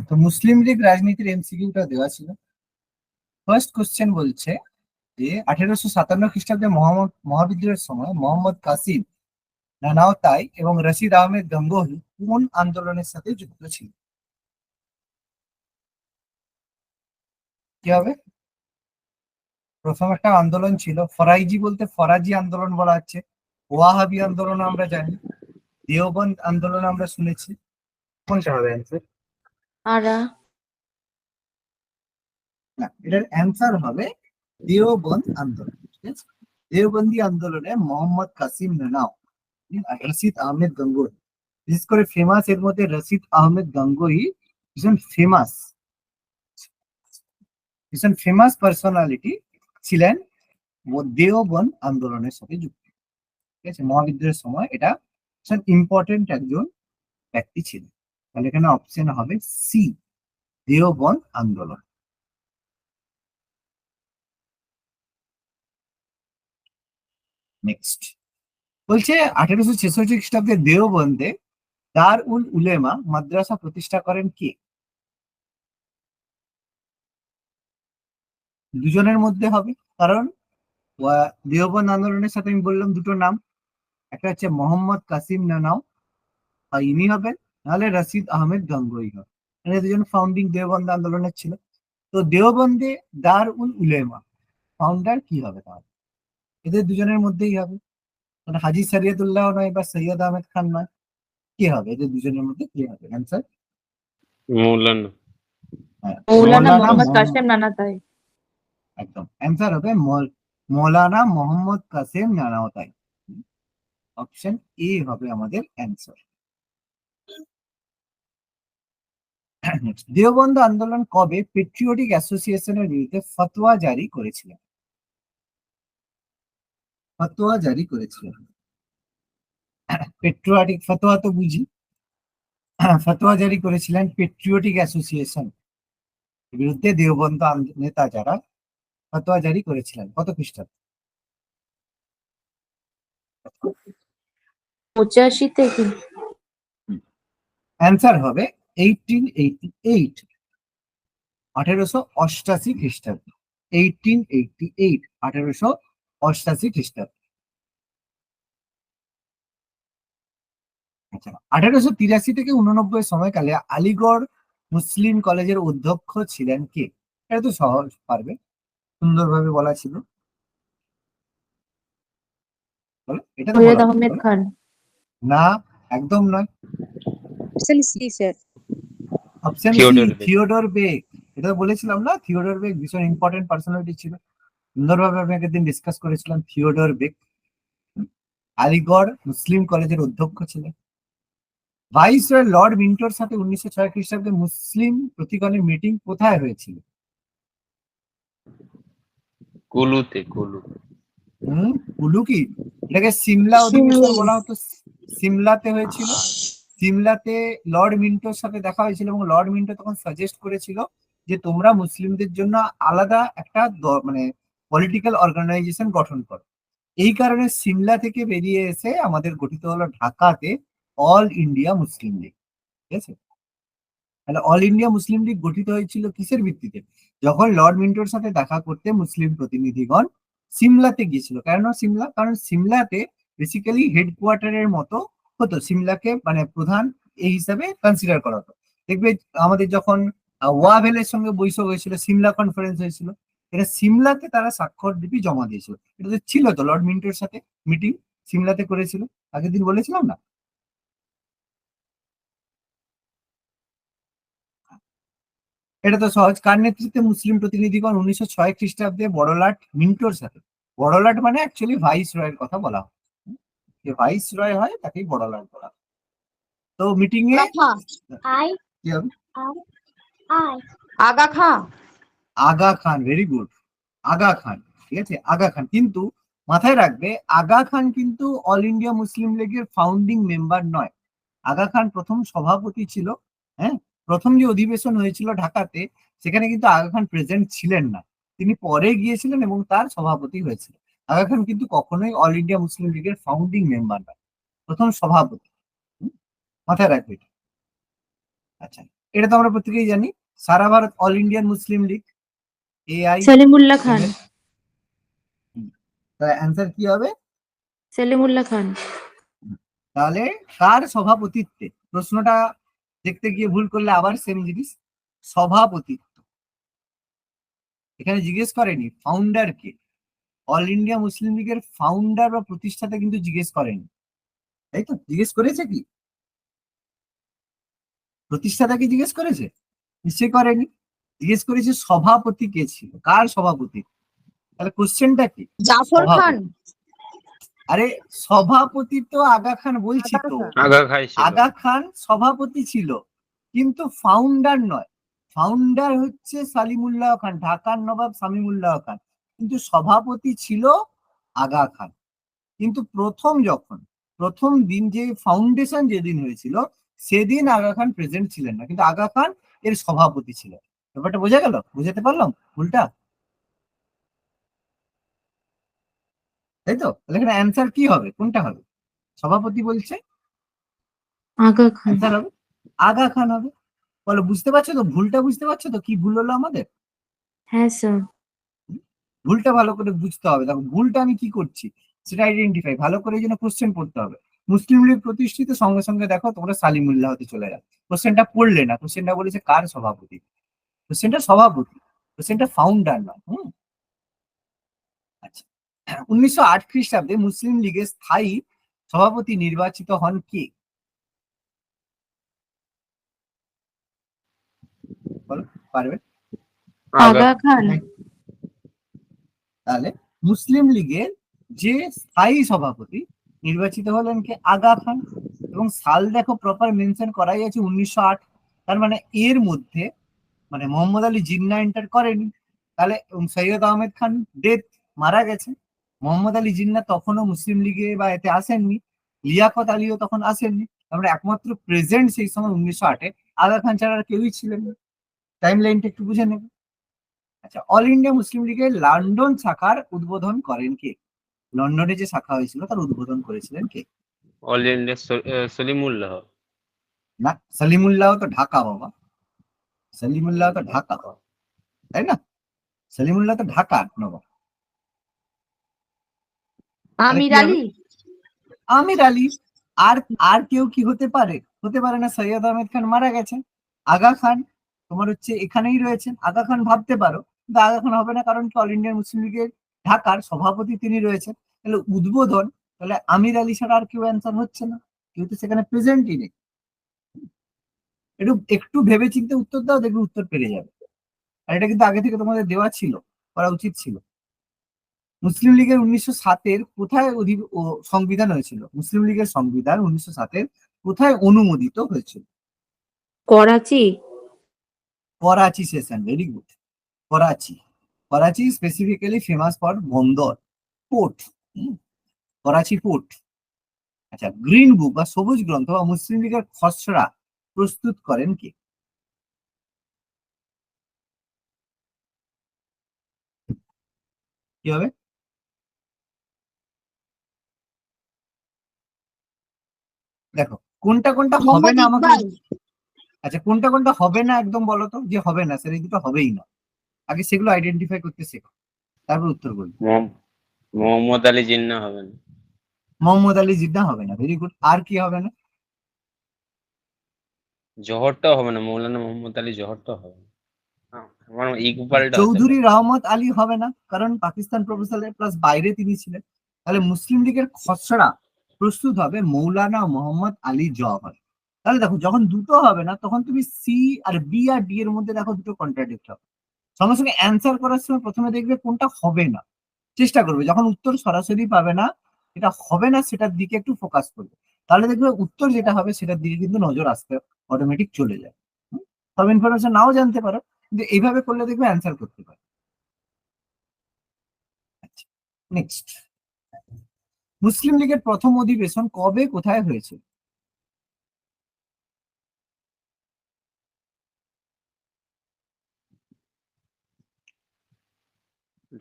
তো মুসলিম লীগ রাজনীতির এমসিকিউটা দেওয়া ছিল। ফার্স্ট কোশ্চেন বলছে যে 1857 খ্রিস্টাব্দে মোহাম্মদ মহাবিদ্রোহের সময় মোহাম্মদ কাসিম নানাওতাই এবং রশিদ আহমেদ গঙ্গোহী কোন আন্দোলনের সাথে যুক্ত ছিল? কি হবে? প্রথম একটা আন্দোলন ছিল ফরাইজি, বলতে ফরাজি আন্দোলন বলা হচ্ছে। ওয়াহাবি আন্দোলন আমরা জানি, দেওবন্দ আন্দোলন আমরা শুনেছি। কোনটা হবে অ্যান্সার? আরা না, এটার অ্যান্সার হবে দেওবন্দ আন্দোলন। ঠিক আছে, দেওবন্দি আন্দোলনে মোহাম্মদ কাসিম নানাও আর রশিদ আহমেদ গঙ্গোহী, বিশেষ করে ফেমাস এর মধ্যে রশিদ আহমেদ গঙ্গোহী ভীষণ ফেমাস পার্সোনালিটি ছিলেন দেওবন্দ আন্দোলনের সাথে যুক্ত। ঠিক আছে, মহাবিদ্রোহের সময় এটা ভীষণ ইম্পর্টেন্ট একজন ব্যক্তি ছিলেন। তাহলে এখানে অপশন হবে সি, দেওবন্দ আন্দোলন। নেক্সট বলছে 1866 খ্রিস্টাব্দে দেওবন্দে দার উল উলেমা মাদ্রাসা প্রতিষ্ঠা করেন কে? দুজনের মধ্যে হবে, কারণ দেওবন্দ আন্দোলনের সাথে আমি বললাম দুটো নাম, একটা হচ্ছে মোহাম্মদ কাসিম নানাও, আর ইনি হবেন, নাহলে রশিদ আহমেদ গঙ্গোহী হবে। এরা দুজন ফাউন্ডিং দেওবন্দ আন্দোলনের ছিল। তো দেওবন্দে দার উল উলেমা ফাউন্ডার কি হবে তাহলে? এদের দুজনের মধ্যেই হবে, মানে হাজি শরিয়তুল্লাহ নয় বা সৈয়দ আহমেদ খান নয়। কি হবে এদের দুজনের মধ্যে? কি হবে অ্যান্সার? মৌলানা। মৌলানা মোহাম্মদ কাসেম নানাতাই। একদম অ্যান্সার হবে মৌলানা মোহাম্মদ কাসেম নানাওতাই। অপশন এ হবে আমাদের অ্যান্সার। দেওবন্দ আন্দোলন কবে পেট্রিয়টিক অ্যাসোসিয়েশনের বিরুদ্ধে ফতোয়া জারি করেছিলেন? ফতোয়া জারি করেছিলেন, পেট্রিয়টিক ফতোয়া তো বুঝি। ফতোয়া জারি করেছিলেন পেট্রিয়টিক অ্যাসোসিয়েশন বিরুদ্ধে দেওবন্দ নেতা যারা ফতোয়া জারি করেছিলেন কত খ্রিস্টাব্দে? 85-তে কি? অ্যান্সার হবে 1888, 1888 খ্রিস্টাব্দ। 1888, 1888 খ্রিস্টাব্দ। আচ্ছা, 1883 থেকে 89 সময়কালে আলিগড় মুসলিম কলেজের অধ্যক্ষ ছিলেন কে? এটা তো সহজ, পারবে, সুন্দরভাবে বলা ছিল। বলো, এটা তো সৈয়দ বলা আহমেদ বলো। খান। না, একদম নয়। Option C sir. Option C, Theodore Beck. Theodore Beck. এটা বলেছিলাম না, থিওডর বেক ভীষণ ইম্পর্টেন্ট পার্সোনালিটি ছিল। সুন্দরভাবে আমি একদিন ডিসকাস করেছিলাম থিওডর বেক। আলিগড় মুসলিম কলেজের অধ্যক্ষ ছিলেন। ভাইসরয় লর্ড মিন্টোর সাথে 1906 খ্রিস্টাব্দে মুসলিম প্রতিগণের মিটিং কোথায় হয়েছিল? কুলু। কুলু কি? এটাকে সিমলা অধিবেশন বলা হতো। সিমলাতে হয়েছিল। সিমলাতে লর্ড মিন্টোর সাথে দেখা হয়েছিল এবং লর্ড মিন্টো তখন সাজেস্ট করেছিল যে তোমরা মুসলিমদের জন্য আলাদা একটা মানে পলিটিক্যাল অর্গানাইজেশন গঠন করো। এই কারণে সিমলা থেকে বেরিয়ে এসে আমাদের গঠিত হলো ঢাকাতে অল ইন্ডিয়া মুসলিম লীগ। ঠিক আছে, তাহলে অল ইন্ডিয়া মুসলিম লীগ গঠিত হয়েছিল কিসের ভিত্তিতে? যখন লর্ড মিন্টোর সাথে দেখা করতে মুসলিম প্রতিনিধিগণ সিমলাতে গিয়েছিল। কারণ সিমলাতে বেসিক্যালি হেডকোয়ার্টারের মতো হতো, সিমলাকে মানে প্রধান এই হিসাবে কনসিডার করা হতো। দেখবে আমাদের যখন ওয়াভেলের সঙ্গে বৈঠক হয়েছিল, সিমলা কনফারেন্স হয়েছিল, এটা সিমলাতে তারা স্বাক্ষর লিপি জমা দিয়েছিল। এটা তো ছিল তো লর্ড মিন্টোর সাথে মিটিং সিমলাতে করেছিল, আগের দিন বলেছিলাম না? এটা তো সহজ। কার নেতৃত্বে মুসলিম প্রতিনিধিগণ 1906 খ্রিস্টাব্দে বড়লাট মিন্টোর সাথে, বড়লাট মানে অ্যাকচুয়ালি ভাইস রয়ের কথা বলা হয়, যে ভাইস রয় হয় তাকেই বড়লাট বলা হয়। তো মিটিং এ কি হবে? আগা খাঁ। Aga Khan, very good, Aga Khan. ঠিক আছে, আগা খান। কিন্তু মাথায় রাখবে আগা খান কিন্তু অল ইন্ডিয়া মুসলিম লীগের ফাউন্ডিং মেম্বার নয়। আগা খান প্রথম সভাপতি ছিল। হ্যাঁ, প্রথম যে অধিবেশন হয়েছিল ঢাকাতে, সেখানে কিন্তু আগা খান প্রেজেন্ট ছিলেন না, তিনি পরে গিয়েছিলেন এবং তার সভাপতি হয়েছিল। আগা খান কিন্তু কখনোই অল ইন্ডিয়া মুসলিম লীগের ফাউন্ডিং মেম্বার নয়, প্রথম সভাপতি। হুম, মাথায় রাখবে এটা। আচ্ছা, এটা তো আমরা প্রত্যেকেই জানি, সারা Bharat all Indian Muslim League, AI. Salimullah Khan. তাহলে অ্যান্সার কি হবে? সেলিমুল্লাহ খান। তাহলে কার সভাপতিত্বে, প্রশ্নটা দেখতে গিয়ে ভুল করলে আবার সেম জিনিস, সভাপতিত্ব। এখানে জিজ্ঞেস করেনি ফাউন্ডার কে, অল ইন্ডিয়া মুসলিম লীগের ফাউন্ডার বা প্রতিষ্ঠাতা কিন্তু জিজ্ঞেস করেনি, তাই তো? জিজ্ঞেস করেছে কি প্রতিষ্ঠাতা কি জিজ্ঞেস করেছে? নিশ্চয়ই করেনি। জিজ্ঞেস করেছে সভাপতি কে ছিল, কার সভাপতি। তাহলে কোশ্চেনটা কি? জাফর খান। সভাপতি। আরে সভাপতি তো আগা খান বলছি আগা তো, খান। আগা খাই ছিল। আগা খান সভাপতি ছিল, কিন্তু ফাউন্ডার নয়। ফাউন্ডার হচ্ছে সালিমুল্লাহ খান, ঢাকার নবাব সামিমুল্লাহ খান, কিন্তু সভাপতি ছিল আগা খান। কিন্তু প্রথম দিন যে ফাউন্ডেশন যেদিন হয়েছিল সেদিন আগা খান প্রেজেন্ট ছিলেন না, কিন্তু আগা খান এর সভাপতি ছিলেন। ব্যাপারটা বোঝা গেল? বুঝাতে পারলাম ভুলটা? তাই তো? তাহলে এখানে অ্যান্সার কি হবে, কোনটা হবে? সভাপতি বলছে, আগা খান। অ্যান্সার হবে আগা খান হবে। বলো, বুঝতে পারছো তো ভুলটা? বুঝতে পারছো তো কি ভুল হলো আমাদের? হ্যাঁ স্যার। ভুলটা ভালো করে বুঝতে হবে। দেখো ভুলটা আমি কি করছি সেটা আইডেন্টিফাই ভালো করে, এই জন্য কোশ্চেন পড়তে হবে। মুসলিম লীগ প্রতিষ্ঠিত, সঙ্গে সঙ্গে দেখো তোমরা সালিমুল্লাহ হতে চলে যাবে। কোশ্চেনটা পড়লে না, কোশ্চেনটা বলেছে কার সভাপতি, কোশ্চেনটা সভাপতি, কোশ্চেনটা ফাউন্ডার নয়। আচ্ছা, 1908 খ্রিস্টাব্দে মুসলিম লীগের স্থায়ী সভাপতি নির্বাচিত হন কে? বলো, পারবে? আগা আগা খান। তাহলে মুসলিম লীগের যে স্থায়ী সভাপতি নির্বাচিত হলেন কে? আগা খান। এবং সাল দেখো প্রপার মেনশন করাই আছে 1908। তার মানে এর মধ্যে মানে মোহাম্মদ আলী জিন্না এন্টার করেনি। তাহলে সৈয়দ আহমেদ খান ডেথ, মারা গেছে। মোহাম্মদ আলী জিন্না তখনও মুসলিম লীগে বা এতে আসেননি, লিয়াকত আলীও তখন আসেননি। আমরা একমাত্র প্রেজেন্ট সেই সময় 1908-এ আগা খান ছাড়া আর কেউই ছিলেন না। টাইম লাইনটা একটু বুঝে নেব। আচ্ছা, অল ইন্ডিয়া মুসলিম লীগের লন্ডন শাখার উদ্বোধন করেন কে? লন্ডনে যে শাখা হয়েছিল তার উদ্বোধন করেছিলেন কে? All India Salimullah. না, সলিমুল্লাহ তো ঢাকা বাবা, সলিমুল্লাহ তো ঢাকা, তাই না? সলিমুল্লাহ তো ঢাকা নবাব। তাহলে আমির কি হবে? আলী। আমির আলী। আর আর কেউ কি হতে পারে? হতে পারে না। সৈয়দ আহমেদ খান মারা গেছেন। আগা খান তোমার হচ্ছে এখানেই রয়েছেন, আগা খান ভাবতে পারো, কিন্তু আগা খান হবে না, কারণ কি অল ইন্ডিয়ান মুসলিম লীগের ঢাকার সভাপতি তিনি রয়েছেন। তাহলে উদ্বোধন, তাহলে আমির আলী ছাড়া আর কেউ অ্যান্সার হচ্ছে না, কেউ তো সেখানে প্রেজেন্টই নেই। একটু একটু ভেবে চিন্তে উত্তর দাও, দেখবে উত্তর পেরে যাবে। আর এটা কিন্তু আগে থেকে তোমাদের দেওয়া ছিল, করা উচিত ছিল। মুসলিম লীগের 1907-এর কোথায় সংবিধান হয়েছিল? মুসলিম লীগের সংবিধান 1907-এর কোথায় অনুমোদিত হয়েছিল? Karachi. Karachi session, very good. Karachi. Karachi specifically famous for বন্দর, পোর্ট। করাচি পোর্ট। আচ্ছা, গ্রিন বুক বা সবুজ গ্রন্থ বা মুসলিম লীগের খসড়া প্রস্তুত করেন কে? কি হবে? দেখো কোনটা কোনটা হবে মোহাম্মদ না আমাকে। ইকবাল। আচ্ছা, কোনটা কোনটা হবে না একদম বলো তো, যে হবে না সেটা দুটো হবেই না। আগে সেগুলো আইডেন্টিফাই করতে শেখো, তারপর উত্তর বলবো। মোহাম্মদ আলী জিন্না হবে না। মোহাম্মদ আলী জিন্নাহ হবে না, ভেরি গুড। আর কি হবে না? জহরটাও হবে না, মৌলানা মোহাম্মদ আলী জহরটাও হবে না। আমার ইকবালটা হতে চৌধুরী পারে। রহমত আলী হবে না, কারণ পাকিস্তান প্রপোজালের প্লাস বাইরে তিনি ছিলেন। তাহলে মুসলিম লীগের খসড়া প্রস্তুত হবে মৌলানা মোহাম্মদ আলী জওহর। তাহলে দেখো যখন দুটো হবে না তখন তুমি সি আর বি আর ডি এর মধ্যে দেখো দুটো কন্ট্রাডিক্ট হবে। সঙ্গে সঙ্গে অ্যান্সার করার সময় প্রথমে দেখবে কোনটা হবে না, চেষ্টা করবে যখন উত্তর সরাসরি পাবে না, এটা হবে না সেটার দিকে একটু ফোকাস করবে। তাহলে দেখবে উত্তর যেটা হবে সেটার দিকে কিন্তু নজর আসতে অটোমেটিক চলে যায়। সব ইনফরমেশন নাও জানতে পারো, কিন্তু এইভাবে করলে দেখবে অ্যান্সার করতে পারো। আচ্ছা, নেক্সট, মুসলিম লীগের প্রথম অধিবেশন কবে কোথায় হয়েছে?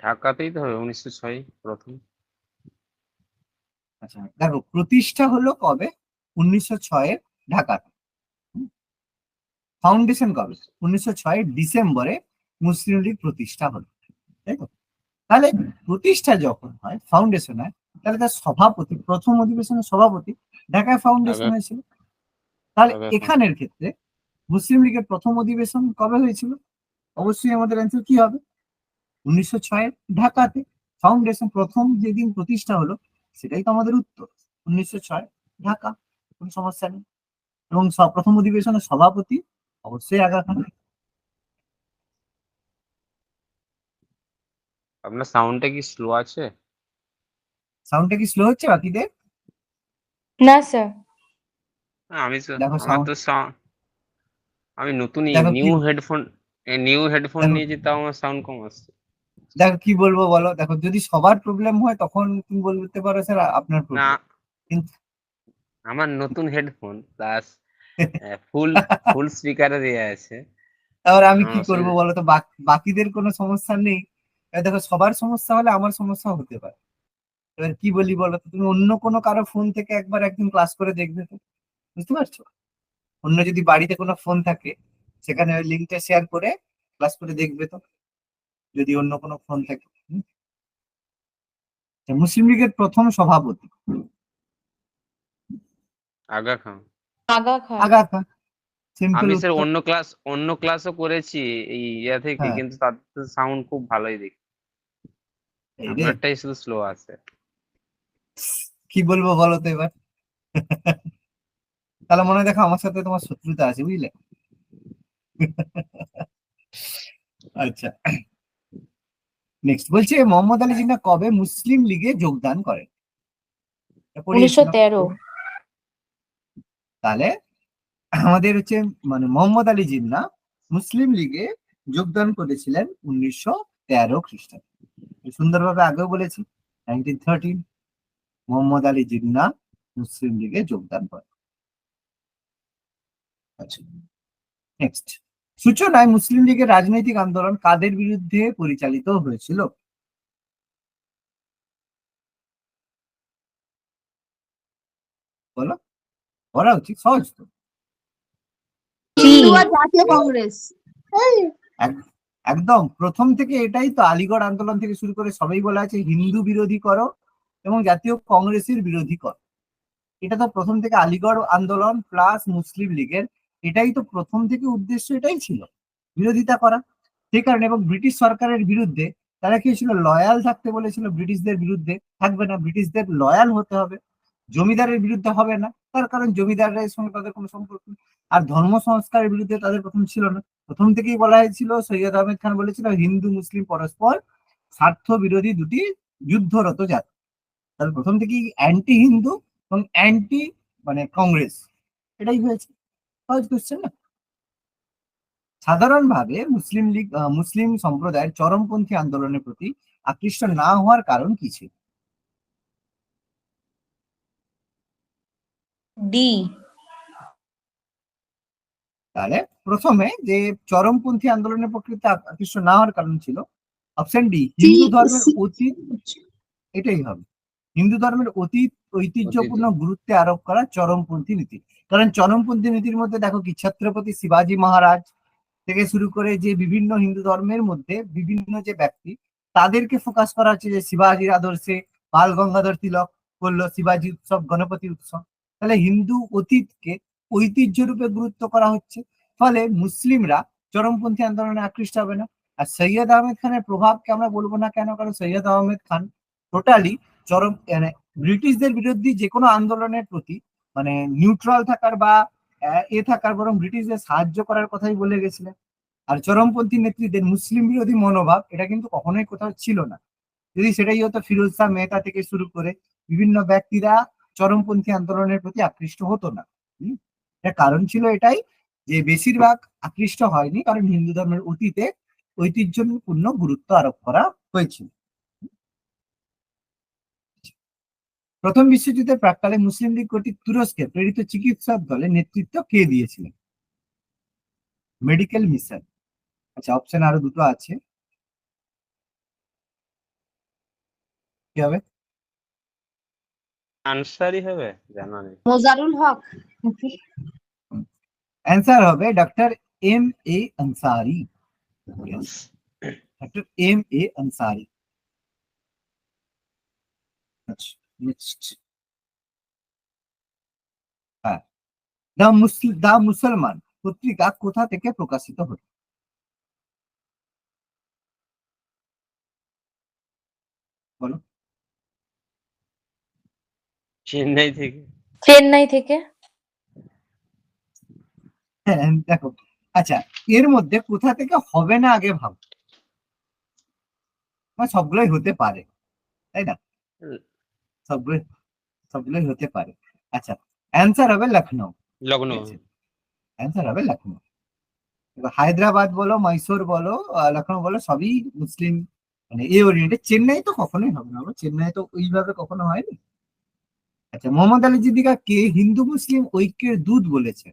ঢাকাতেই তো হবে 1906 প্রথম। আচ্ছা দেখো, প্রতিষ্ঠা হলো কবে? 1906-এ ঢাকাতে। ফাউন্ডেশন কবে? 1906 ডিসেম্বরে মুসলিম লীগ প্রতিষ্ঠা হলো, তাই তো? তাহলে প্রতিষ্ঠা যখন হয়, ফাউন্ডেশন হয়, তাহলে তার সভাপতি, প্রথম অধিবেশনের সভাপতি ঢাকায় ফাউন্ডেশন আগে হয়েছিল। তাহলে আগে এখানের ক্ষেত্রে মুসলিম লীগের প্রথম অধিবেশন কবে হয়েছিল? অবশ্যই আমাদের অ্যান্সার কি হবে? 1906 ঢাকাতে। ফাউন্ডেশন প্রথম যেদিন প্রতিষ্ঠা হলো সেটাই তো আমাদের উত্তর, 1906 ঢাকা, কোনো সমস্যা নেই। এবং প্রথম অধিবেশনের সভাপতি অবশ্যই আগা খান। আপনার সাউন্ডটা কি স্লো আছে? সাউন্ডটা কি স্লো হচ্ছে বাকিদের? না স্যার। আমি দেখো আমার সাউন্ড, তো আমি নতুন দেখো কি, নিউ হেডফোন দেখো নিয়েছি, তাও আমার সাউন্ড কম আসছে। দেখো কি বলবো বলো, দেখো যদি সবার প্রবলেম হয় তখন তুমি বলতে পারো স্যার আপনার না, প্রবলেম, কিন্তু আমার নতুন হেডফোন প্লাস ফুল ফুল স্পিকারে দেওয়া আছে। তাহলে আমি আমার কি করবো অসুবিধা। বলো তো? বাকিদের কোনো সমস্যা নেই, দেখো সবার সমস্যা হলে আমার সমস্যা হতে পারে। এবার কি বলি বলো তো, তুমি অন্য কোনো কারো ফোন থেকে একবার একদিন ক্লাস করে দেখবে তো, বুঝতে পারছো? অন্য যদি বাড়িতে কোনো ফোন থাকে সেখানে ওই লিঙ্কটা শেয়ার করে ক্লাস করে দেখবে তো, যদি অন্য কোনো ফোন থাকে। মুসলিম লীগের প্রথম সভাপতি আগা খান। আগা খান। আগা খান, সিম্পল আমি স্যার উত্তর। অন্য ক্লাসও করেছি এই ইয়া থেকে, হ্যাঁ, কিন্তু তাদের সাউন্ড খুব ভালোই দেখি। এই রে, আপনারটাই শুধু স্লো আছে। কি বলবো বলো তো এবার? তাহলে মনে হয় দেখো আমার সাথে তোমার শত্রুতা আছে, বুঝলে? আচ্ছা, নেক্সট বলছে মোহাম্মদ আলী জিন্নাহ কবে মুসলিম লীগে যোগদান করেন? এটা পড়িয়েছিলাম। 1913। তাহলে আমাদের হচ্ছে মানে মোহাম্মদ আলী জিন্নাহ মুসলিম লীগে যোগদান করেছিলেন 1913 খ্রিস্টাব্দে। সুন্দরভাবে আগেও বলেছি, 1913 মোহাম্মদ আলী জিন্নাহ মুসলিম লীগে যোগদান করেন। আচ্ছা, নেক্সট, সূচনায় মুসলিম লীগের রাজনৈতিক আন্দোলন কাদের বিরুদ্ধে পরিচালিত হয়েছিল? বলো, বলা উচিত, সহজ তো। হিন্দু আর জাতীয় কংগ্রেস। এক- একদম প্রথম থেকে এটাই তো, আলিগড় আন্দোলন থেকে শুরু করে সবাই বলা আছে হিন্দু বিরোধী করো এবং জাতীয় কংগ্রেসের বিরোধী করো। এটা তো প্রথম থেকে আলিগড় আন্দোলন প্লাস মুসলিম লীগের, এটাই তো প্রথম থেকে উদ্দেশ্য, এটাই ছিল বিরোধিতা করা। সেই কারণে, এবং ব্রিটিশ সরকারের বিরুদ্ধে তারা কি ছিল, লয়াল থাকতে বলেছিল, ব্রিটিশদের বিরুদ্ধে থাকবে না, ব্রিটিশদের লয়াল হতে হবে, জমিদারের বিরুদ্ধে হবে না, তার কারণ জমিদারের সঙ্গে তাদের কোনো সম্পর্ক নেই। আর ধর্ম সংস্কারের বিরুদ্ধে তাদের প্রথম ছিল না, প্রথম থেকেই বলা হয়েছিল, সৈয়দ আহমেদ খান বলেছিল হিন্দু মুসলিম পরস্পর স্বার্থ বিরোধী দুটি যুদ্ধরত জাতি। তাহলে প্রথম থেকেই অ্যান্টি হিন্দু এবং অ্যান্টি মানে কংগ্রেস, এটাই হয়েছে। সহজ কোশ্চেন না? সাধারণভাবে মুসলিম লীগ মুসলিম সম্প্রদায়ের চরমপন্থী আন্দোলনের প্রতি আকৃষ্ট না হওয়ার কারণ কি ছিল? ডি। তাহলে প্রথমে যে চরমপন্থী আন্দোলনের প্রকৃতি আকৃষ্ট না হওয়ার কারণ ছিল অপশন ডি, হিন্দু ধর্মের অতীত, এটাই হবে। হিন্দু ধর্মের অতীত ঐতিহ্যপূর্ণ গুরুত্বে আরোপ করা চরমপন্থী নীতি। কারণ চরমপন্থী নীতির মধ্যে দেখো কি, ছত্রপতি শিবাজী মহারাজ থেকে শুরু করে যে বিভিন্ন হিন্দু ধর্মের মধ্যে বিভিন্ন যে ব্যক্তি, তাদেরকে ফোকাস করা হচ্ছে, যে শিবাজির আদর্শে বাল গঙ্গাধর তিলক করলো শিবাজি উৎসব, গণপতি উৎসব। তাহলে হিন্দু অতীতকে ঐতিহ্য রূপে গুরুত্ব করা হচ্ছে, ফলে মুসলিমরা চরমপন্থী আন্দোলনে আকৃষ্ট হবে না। আর সৈয়দ আহমেদ খানের প্রভাবকে আমরা বলবো না কেন? কারণ সৈয়দ আহমেদ খান টোটালি চরম মানে ব্রিটিশদের বিরোধী যে কোনো আন্দোলনের প্রতি মানে নিউট্রাল থাকার বা থাকার, বরং ব্রিটিশদের সাহায্য করার কথাই বলে গেছিলেন। আর চরমপন্থী নেতৃত্বের মুসলিম বিরোধী মনোভাব এটা কিন্তু কখনোই কোথাও ছিল না। যদি সেটাই হতো, ফিরোজ শাহ মেহতা থেকে শুরু করে বিভিন্ন ব্যক্তিরা চরমপন্থী আন্দোলনের প্রতি আকৃষ্ট হতো না। এটা কারণ ছিল এটাই, যে বেশিরভাগ আকৃষ্ট হয়নি কারণ হিন্দু ধর্মের অতীতে ঐতিহ্যপূর্ণ গুরুত্ব আরোপ করা হয়েছিল। প্রথম বিশ্বযুদ্ধের প্রাক্কালে মুসলিম লীগ কর্তৃক তুরস্কে প্রেরিত চিকিৎসক দলের নেতৃত্ব কে দিয়েছিলেন? Medical mission. আচ্ছা, অপশন আরো দুটো আছে, কি হবে? আনসারই হবে, জানা নেই। মোজারুল হক। অ্যান্সার হবে doctor M A Ansari. Doctor M A Ansari. আচ্ছা, নেক্সট। হ্যাঁ, দা মুসলমান পত্রিকা কোথা থেকে প্রকাশিত হতো? বলো। চেন্নাই থেকে। চেন্নাই থেকে। হ্যাঁ, দেখো, আচ্ছা, এর মধ্যে কোথা থেকে হবে না আগে ভাবো। সবগুলোই হতে পারে, তাই না? সবগুলোই সবগুলোই হতে পারে। আচ্ছা, অ্যান্সার হবে লখনৌ। লখনৌ। ঠিক আছে, অ্যান্সার হবে লখনৌ। এবার হায়দ্রাবাদ বলো, মহীশূর বলো, লখনৌ বলো, সবই মুসলিম মানে এ ওরিয়েন্টেড। চেন্নাই তো কখনোই হবে না, চেন্নাই তো ওইভাবে কখনো হয়নি। আচ্ছা, মোহাম্মদ আলী জিন্নাহকে হিন্দু মুসলিম ঐক্যের দূত বলেছে।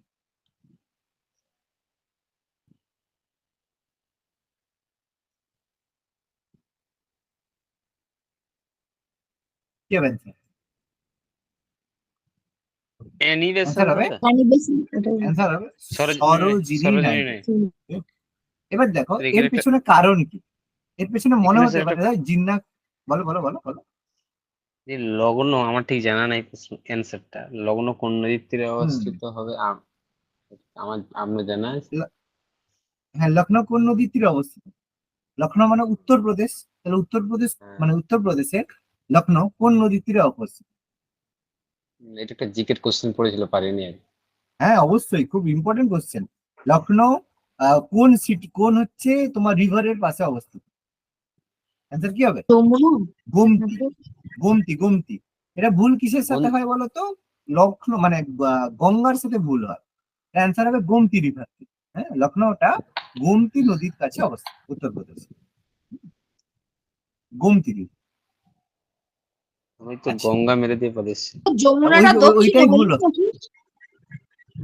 কি হবে অ্যান্সার? অ্যানি অ্যান্সার বেসান্ট হবে, হবে। অ্যান্সার হবে সরোজিনী সরোজিনী নাইডু। নাইডু। এবার দেখো তো এর এখানে একটা পেছনে কারণ কি। এর পেছনে মনে এখানে হতে স্যার পারে একটা জিন্নাহ। বলো বলো বলো বলো। যে লগ্ন আমার ঠিক জানা নাই অ্যান্সারটা। লগ্ন কোন নদীর তীরে হুম, অবস্থিত হবে আমার আপনার জানা আছে? হ্যাঁ, লখনৌ কোন নদীর তীরে অবস্থিত? লখনৌ মানে উত্তরপ্রদেশ, তাহলে উত্তরপ্রদেশ হ্যাঁ, মানে উত্তরপ্রদেশের লখনৌ কোন নদীর তীরে অবস্থিত? এটা একটা জিকের কোশ্চেন পড়েছিল, পারিনি আর। হ্যাঁ, অবশ্যই, খুব ইম্পর্টেন্ট কোশ্চেন। লখনৌ কোন সিটি, কোন হচ্ছে তোমার রিভারের পাশে অবস্থিত? অ্যান্সার কি হবে? যমুনা গোমতী। নাকি? গোমতী। এটা ভুল কিসের সাথে হয় বলো তো? লখনৌ মানে গঙ্গার সাথে ভুল হয়। অ্যান্সার হবে গোমতী রিভার। হ্যাঁ, লখনৌটা গোমতী নদীর কাছে অবস্থিত, উত্তরপ্রদেশ। গোমতী রিভার। আমি তো আচ্ছা, গঙ্গা মেরে দিয়ে পালিয়েছি। যমুনাটা দক্ষিণে ওইটাই ভুল বলছো হবে। নাকি?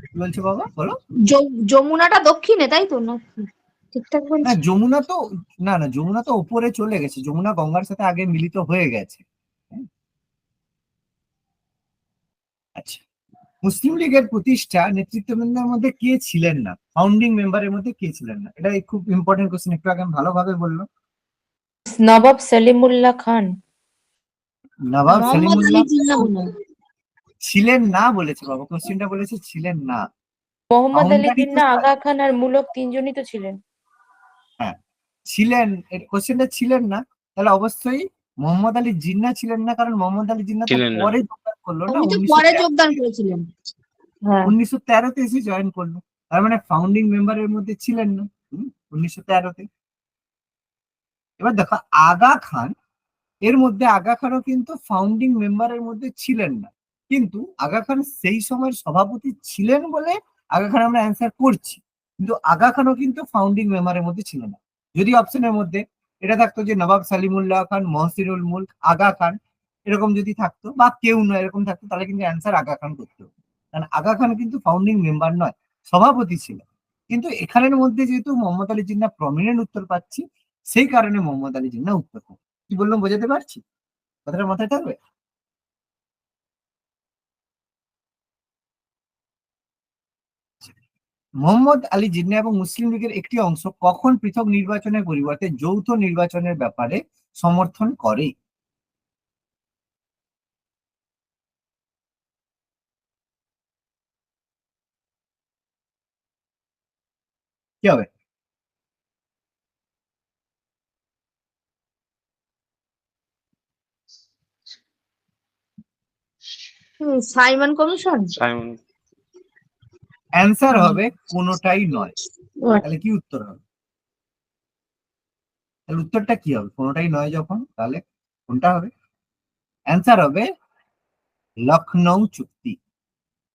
কি বলছো বাবা, বলো। যমুনাটা দক্ষিণে, তাই তো নাকি? ঠিকঠাক না, বলছি? যমুনা তো, না যমুনা তো উপরে চলে গেছে, যমুনা গঙ্গার সাথে আগে মিলিত হয়ে গেছে। হ্যাঁ, আচ্ছা, মুসলিম লীগের প্রতিষ্ঠা নেতৃত্ববৃন্দের মধ্যে কে ছিলেন না? ফাউন্ডিং মেম্বারের মধ্যে কে ছিলেন না? এটা খুব ইম্পর্টেন্ট কোশ্চেন, একটু আগে আমি ভালোভাবে বললো। নবাব সলিমুল্লাহ খান। নবাব মোহাম্মদ আলী সলিমুল্লাহ জিন্নাহ মনে হয়। ছিলেন না বলেছে বাবা, কোশ্চেনটা বলেছে ছিলেন না। মোহাম্মদ আলী ফাউন্ডারই তো জিন্নাহ, আগা খান আর মুলক তিনজনই তো ছিলেন। হ্যাঁ, ছিলেন, কোশ্চেনটা ছিলেন না, তাহলে অবশ্যই মোহাম্মদ আলী জিন্নাহ ছিলেন না, কারণ মোহাম্মদ আলী জিন্নাহ তো ছিলেন না। পরে যোগদান করলো না, উনি তো 1913। পরে যোগদান করেছিলেন। হ্যাঁ। 1913-তে এসে জয়েন করলো, তার মানে ফাউন্ডিং মেম্বারের মধ্যে ছিলেন না। 1913-তে। এবার দেখো আগা খান, এর মধ্যে আগা খানও কিন্তু ফাউন্ডিং মেম্বারের মধ্যে ছিলেন না, কিন্তু আগা খান সেই সময়ের সভাপতি ছিলেন বলে আগা খান আমরা অ্যান্সার করছি, কিন্তু আগা খানও কিন্তু ফাউন্ডিং মেম্বারের মধ্যে ছিল না। যদি অপশনের মধ্যে এটা থাকতো যে নবাব সালিমুল্লাহ খান, মহসিনুল মুলক, আগা খান, এরকম যদি থাকতো বা কেউ নয় এরকম থাকতো, তাহলে কিন্তু অ্যান্সার আগা খান করতে হতো, কারণ আগা খান কিন্তু ফাউন্ডিং মেম্বার নয়, সভাপতি ছিল। কিন্তু এখানের মধ্যে যেহেতু মোহাম্মদ আলী জিন্নাহ প্রমিনেন্ট উত্তর পাচ্ছি, সেই কারণে মোহাম্মদ আলী জিন্নাহ উত্তর পাচ্ছি। কি বললাম বোঝাতে পারছি? কথাটা মাথায় থাকবে। মোহাম্মদ আলী জিন্নাহ এবং মুসলিম লীগের একটি অংশ কখন পৃথক নির্বাচনের পরিবর্তে যৌথ নির্বাচনের ব্যাপারে সমর্থন করে? কি হবে? Simon commission. সাইমন। অ্যান্সার হবে কোনোটাই নয়। তাহলে কি উত্তর হবে? তাহলে উত্তরটা কি হবে? কোনোটাই নয় যখন, তাহলে কোনটা হবে? অ্যান্সার হবে লখনৌ চুক্তি।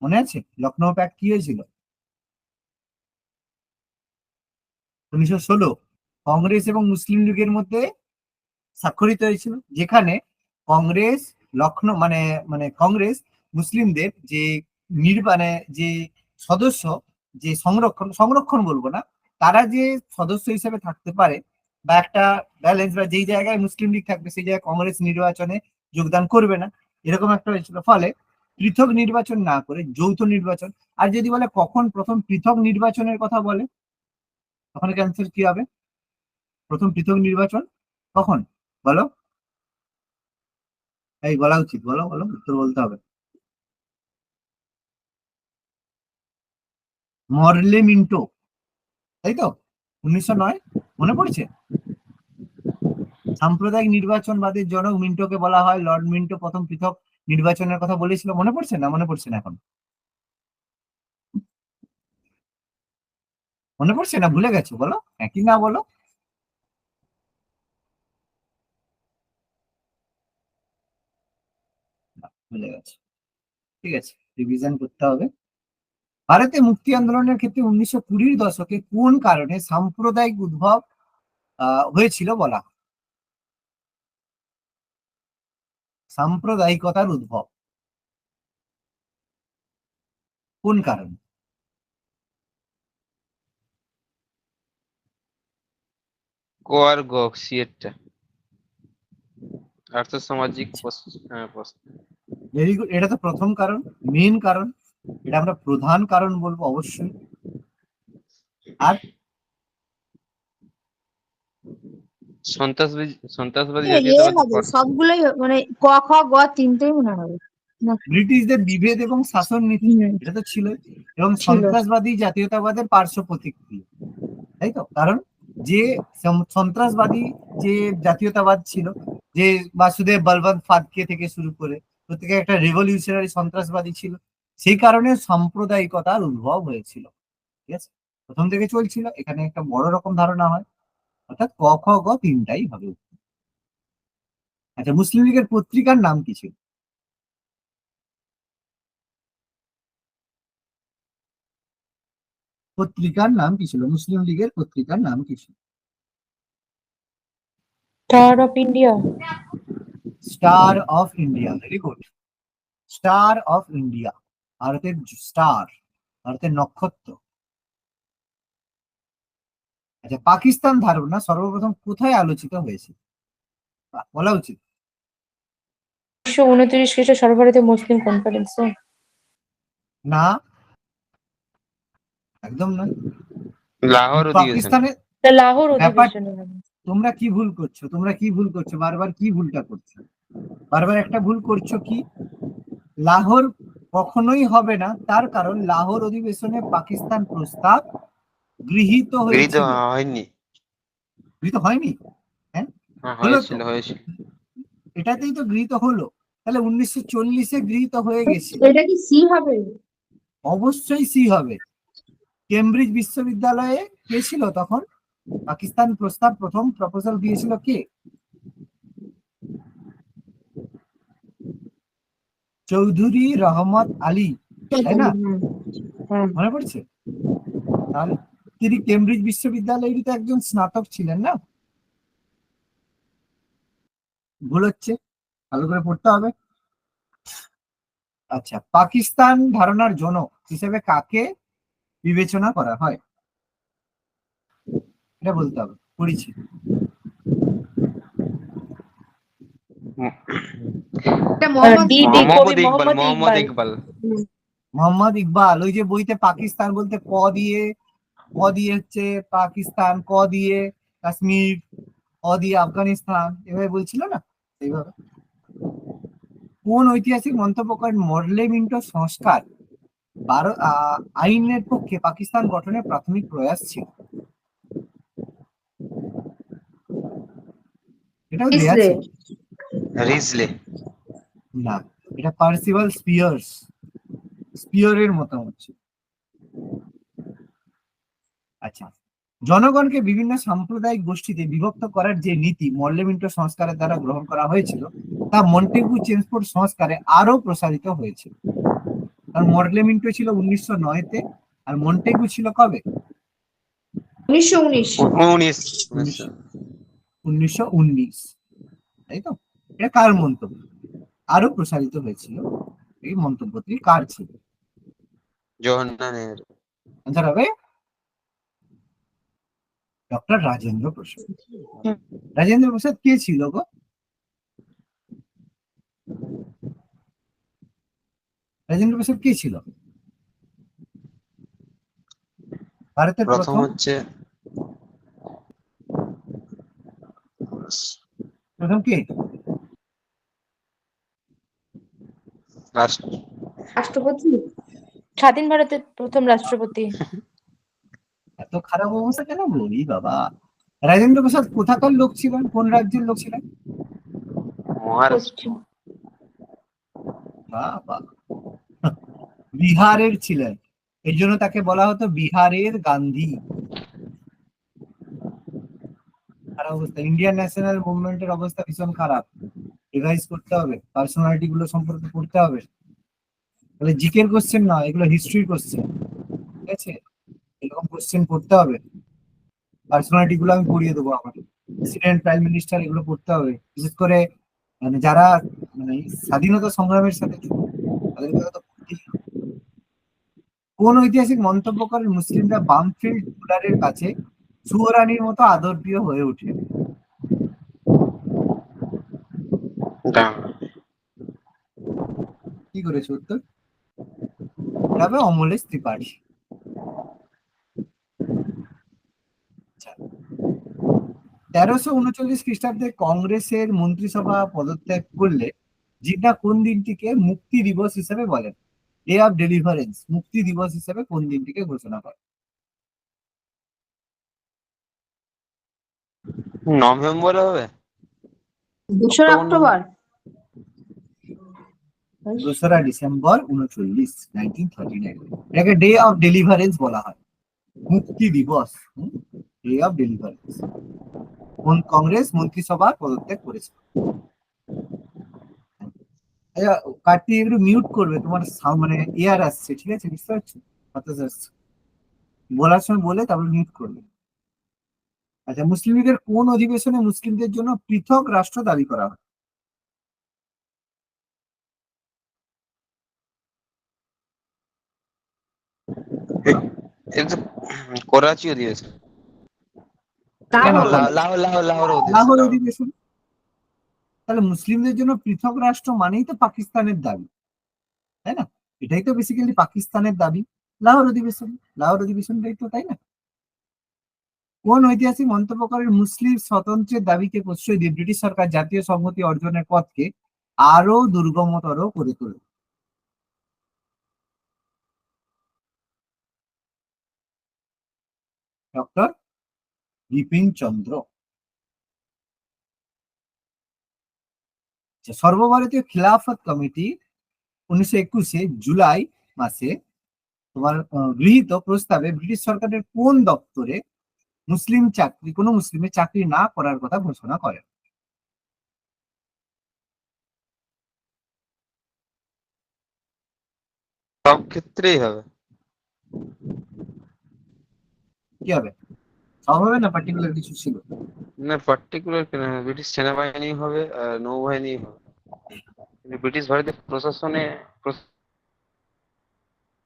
মনে আছে লখনৌ প্যাক্ট কি হয়েছিল? 1916 কংগ্রেস এবং মুসলিম লীগের মধ্যে স্বাক্ষরিত হয়েছিল, যেখানে কংগ্রেস লখনৌ মানে মানে কংগ্রেস মুসলিমদের যে মানে যে সদস্য, যে সংরক্ষণ বলবো না, তারা যে সদস্য হিসেবে থাকতে পারে, বা একটা ব্যালেন্স, বা যেই জায়গায় মুসলিম লীগ থাকবে সেই জায়গায় কংগ্রেস নির্বাচনে যোগদান করবে না, এরকম একটা হয়েছিল। ফলে পৃথক নির্বাচন না করে যৌথ নির্বাচন। আর যদি বলে কখন প্রথম পৃথক নির্বাচনের কথা বলে, তখন ক্যান্সার কি হবে? প্রথম পৃথক নির্বাচন কখন বলো? এই বলা উচিত, বলো বলো, উত্তর বলতে হবে। মরলে মিন্টো, তাই তো, 1909, মনে পড়ছে? সাম্প্রদায়িক নির্বাচনবাদের জনক মিন্টোকে বলা হয়। লর্ড মিন্টো প্রথম পৃথক নির্বাচনের কথা বলেছিল, মনে পড়ছে না? মনে পড়ছে না এখন? মনে পড়ছে না, ভুলে গেছো? বলো, একই না বলো। না, ভুলে গেছো। ঠিক আছে, রিভিশন করতে হবে। ভারতে মুক্তি আন্দোলনের ক্ষেত্রে 1920-র দশকে কোন কারণে সাম্প্রদায়িক উদ্ভব হয়েছিল বলা হয়? সাম্প্রদায়িকতার উদ্ভব কোন কারণে? ক আর গ, সিয়েরটা আর্থসামাজিক প্রশ্ন। ভেরি গুড, এটা তো প্রথম কারণ, মেন কারণ, এটা আমরা প্রধান কারণ বলবো অবশ্যই। আর সন্ত্রাসবাদী এ জাতীয়তাবাদ হবে সবগুলোই মানে ক খ গ তিনটেই মনে হবে না? ব্রিটিশদের বিভেদ এবং শাসন নীতি, হুম, এটা তো ছিল, এবং ছিল। সন্ত্রাসবাদী জাতীয়তাবাদের পার্শ্ব প্রতিক্রিয়া, তাই তো। কারণ যে সন্ত্রাসবাদী যে জাতীয়তাবাদ ছিল, যে বাসুদেব বলবন্ত ফাদকে থেকে শুরু করে প্রত্যেকে একটা রেভলিউশনারি সন্ত্রাসবাদী ছিল, সেই কারণে সাম্প্রদায়িকতার উদ্ভব হয়েছিল। ঠিক আছে, প্রথম থেকে চলছিল, এখানে একটা বড় রকম ধারণা হয়, অর্থাৎ ক খ গ তিনটাই হবে। আচ্ছা, মুসলিম লীগের পত্রিকার নাম কি ছিল? পত্রিকার নাম কি ছিল? মুসলিম লীগের পত্রিকার নাম কি ছিল? Star of India. Star of India, very good. Star of India, ভারতের স্টার, ভারতের নক্ষত্র। আচ্ছা, পাকিস্তান ধারণা সর্বপ্রথম কোথায় আলোচিত হয়েছে বলা উচিত? 1929 খ্রিস্টে সর্বভারতীয় মুসলিম কনফারেন্সে। না, একদম না। লাহোর অধিবেশন। পাকিস্তানে তা লাহোর ব্যাপার, অধিবেশনে হবে। তোমরা কি ভুল করছো? তোমরা কি ভুল করছো? বারবার কি ভুলটা করছো? বারবার একটা ভুল করছো কি, লাহোর কখনোই হবে না, তার কারণ লাহোর অধিবেশনে পাকিস্তান প্রস্তাব গৃহীত গৃহীত হয়েছিল। হয়নি। গৃহীত হয়নি? হ্যাঁ, হ্যাঁ, হলো তো, হয়েছিল। এটাতেই তো গৃহীত হলো। তাহলে 1940-এ গৃহীত হয়ে গেছে, এটা কি সি হবে? অবশ্যই সি হবে। কেমব্রিজ বিশ্ববিদ্যালয়ে কে ছিল তখন? পাকিস্তান প্রস্তাব প্রথম প্রপোজাল দিয়েছিল কে? চৌধুরী রহমত আলী, তাই না? হ্যাঁ। মনে পড়ছে? তাহলে তিনি কেমব্রিজ বিশ্ববিদ্যালয়েরই তো একজন স্নাতক ছিলেন না? ভুল হচ্ছে, ভালো করে পড়তে হবে। আচ্ছা, পাকিস্তান ধারণার জনক হিসেবে কাকে বিবেচনা করা হয়? এটা বলতে হবে, পড়েছি। এটা মোহাম্মদ ডি ডি মোহাম্মদ কবি ইকবাল। মোহাম্মদ মোহাম্মদ ইকবাল। ইকবাল। মোহাম্মদ ইকবাল, ওই যে বইতে পাকিস্তান বলতে ক দিয়ে, ক দিয়ে হচ্ছে পাকিস্তান, ক দিয়ে কাশ্মীর, ক দিয়ে আফগানিস্তান, এভাবে বলছিল না? এইভাবে। কোন ঐতিহাসিক মন্তব্য করেন মরলে মিন্টো সংস্কার আইনের পক্ষে পাকিস্তান গঠনের প্রাথমিক প্রয়াস ছিল? এটাও দেয়া ইসরে। ছিল। রিজলে। না, এটা পার্সিভাল স্পিয়ার্স, স্পিয়ারের মতামত ছিল। আচ্ছা, জনগণকে বিভিন্ন সাম্প্রদায়িক গোষ্ঠীতে বিভক্ত করার যে নীতি মরলে মিন্টো সংস্কারের দ্বারা গ্রহণ করা হয়েছিল, তা মন্টেগু চেমসফোর্ড সংস্কারে আরো প্রসারিত হয়েছিল। কারণ মরলে মিন্টো ছিল 1909-তে, আর মন্টেগু ছিল কবে? 1919। 1919, তাই তো। এটা কার মন্তব্য? আরো প্রসারিত হয়েছিল, এই মন্তব্যটি কার ছিল? জওহরলাল নেহেরু। আনসার হবে ডক্টর রাজেন্দ্র প্রসাদ। রাজেন্দ্র প্রসাদ কে ছিল গো? রাজেন্দ্র প্রসাদ কে ছিল? ভারতের প্রথম প্রথম হচ্ছে প্রথম কে? রাষ্ট্র রাষ্ট্রপতি। স্বাধীন ভারতের প্রথম রাষ্ট্রপতি। এত খারাপ অবস্থা কেন বলি বাবা? রাজেন্দ্র প্রসাদ কোথাকার লোক ছিলেন? কোন রাজ্যের লোক ছিলেন? মহারাষ্ট্র। পশ্চিম। বাবা, বিহারের ছিলেন, এই জন্য তাকে বলা হতো বিহারের গান্ধী। খারাপ অবস্থা, ইন্ডিয়ান ন্যাশনাল মুভমেন্টের অবস্থা ভীষণ খারাপ। রিভাইজ করতে হবে, পার্সোনালিটি গুলো সম্পর্কে পড়তে হবে। তাহলে জিকের কোশ্চেন না, এগুলো হিস্ট্রির কোশ্চেন, ঠিক আছে? এরকম কোশ্চেন পড়তে হবে। পার্সোনালিটি গুলো আমি পড়িয়ে দেবো আমার, প্রেসিডেন্ট, প্রাইম মিনিস্টার, এগুলো পড়তে হবে। বিশেষ করে মানে যারা মানে স্বাধীনতা সংগ্রামের সাথে যুক্ত, তাদের কথা তো পড়তেই হবে। কোন ঐতিহাসিক মন্তব্য করেন মুসলিমরা বামফিল্ড টুলারের কাছে সুয়রানির মতো আদরপ্রিয় হয়ে ওঠে? কি করেছে উত্তর? তবে অমলেশ ত্রিপাঠী। 1339 খ্রিস্টাব্দে কংগ্রেসের মন্ত্রিসভা পদত্যাগ করলে জিন্না কোন দিনটিকে মুক্তি দিবস হিসেবে বলেন? ডে অফ ডেলিভারেন্স, মুক্তি দিবস হিসেবে কোন দিনটিকে ঘোষণা করে? নভেম্বরে হবে। 2রা অক্টোবর। 2রা ডিসেম্বর 1939। এটাকে ডে অফ ডেলিভারেন্স বলা হয়, মুক্তি দিবস। Day of deliverance. কোন কংগ্রেস মন্ত্রিসভা পদত্যাগ করেছে? আচ্ছা কার্তি, একটু মিউট করবে, তোমার মানে এয়ার আসছে, ঠিক আছে? বুঝতে পারছো? বাতাস আসছে, বলার সময় বলে তারপর মিউট করবে। আচ্ছা, মুসলিম লীগের কোন অধিবেশনে মুসলিমদের জন্য পৃথক রাষ্ট্র দাবি করা হয়? এটা করাচি অধিবেশন। কেন লাহোর লাহোর অধিবেশন। অধিবেশন? তাহলে মুসলিমদের জন্য পৃথক রাষ্ট্র মানেই তো পাকিস্তানের দাবি, তাই না? এটাই তো বেসিক্যালি পাকিস্তানের দাবি। লাহোর অধিবেশন, লাহোর অধিবেশনটাই তো, তাই না? কোন ঐতিহাসিক মন্তব্য করেন মুসলিম স্বতন্ত্রের দাবিকে প্রশ্রয় দিয়ে ব্রিটিশ সরকার জাতীয় সংহতি অর্জনের পথকে আরো দুর্গমতর করে তোলে? ডক্টর বিপিন চন্দ্র। সর্বভারতীয় খিলাফত কমিটি 1921 জুলাই মাসে তোমার গৃহীত প্রস্তাবে ব্রিটিশ সরকারের কোন দপ্তরে কোনো মুসলিমের চাকরি না করার কথা ঘোষণা করে? সব ক্ষেত্রেই হবে। কি হবে? সব হবে না, পার্টিকুলার কিছু ছিল? না, পার্টিকুলার কেন, ব্রিটিশ সেনাবাহিনী হবে আর নৌবাহিনী হবে। কিন্তু ব্রিটিশ ভারতের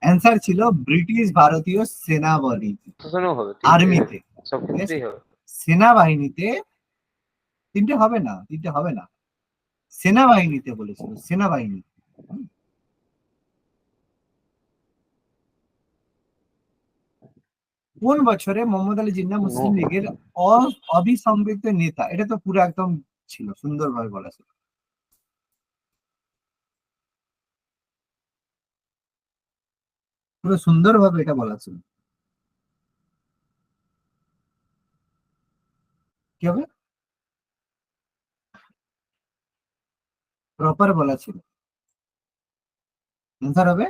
অ্যান্সার ছিল ব্রিটিশ ভারতীয় সেনাবাহিনী, প্রশাসনেও হবে। আর্মিতে। সব ঠিক আছে, ক্ষেত্রেই হবে। সেনাবাহিনীতে তিনটে হবে না, তিনটে হবে না, সেনাবাহিনীতে বলেছিল, সেনাবাহিনী। কোন বছরে মোহাম্মদ আলী জিন্নাহ মুসলিম লীগের অবিসংবৃত নেতা? এটা তো পুরো একদম ছিল, সুন্দরভাবে বলা ছিল, পুরো সুন্দরভাবে এটা বলা ছিল। কি হবে? প্রপার বলা ছিল। অ্যান্সার হবে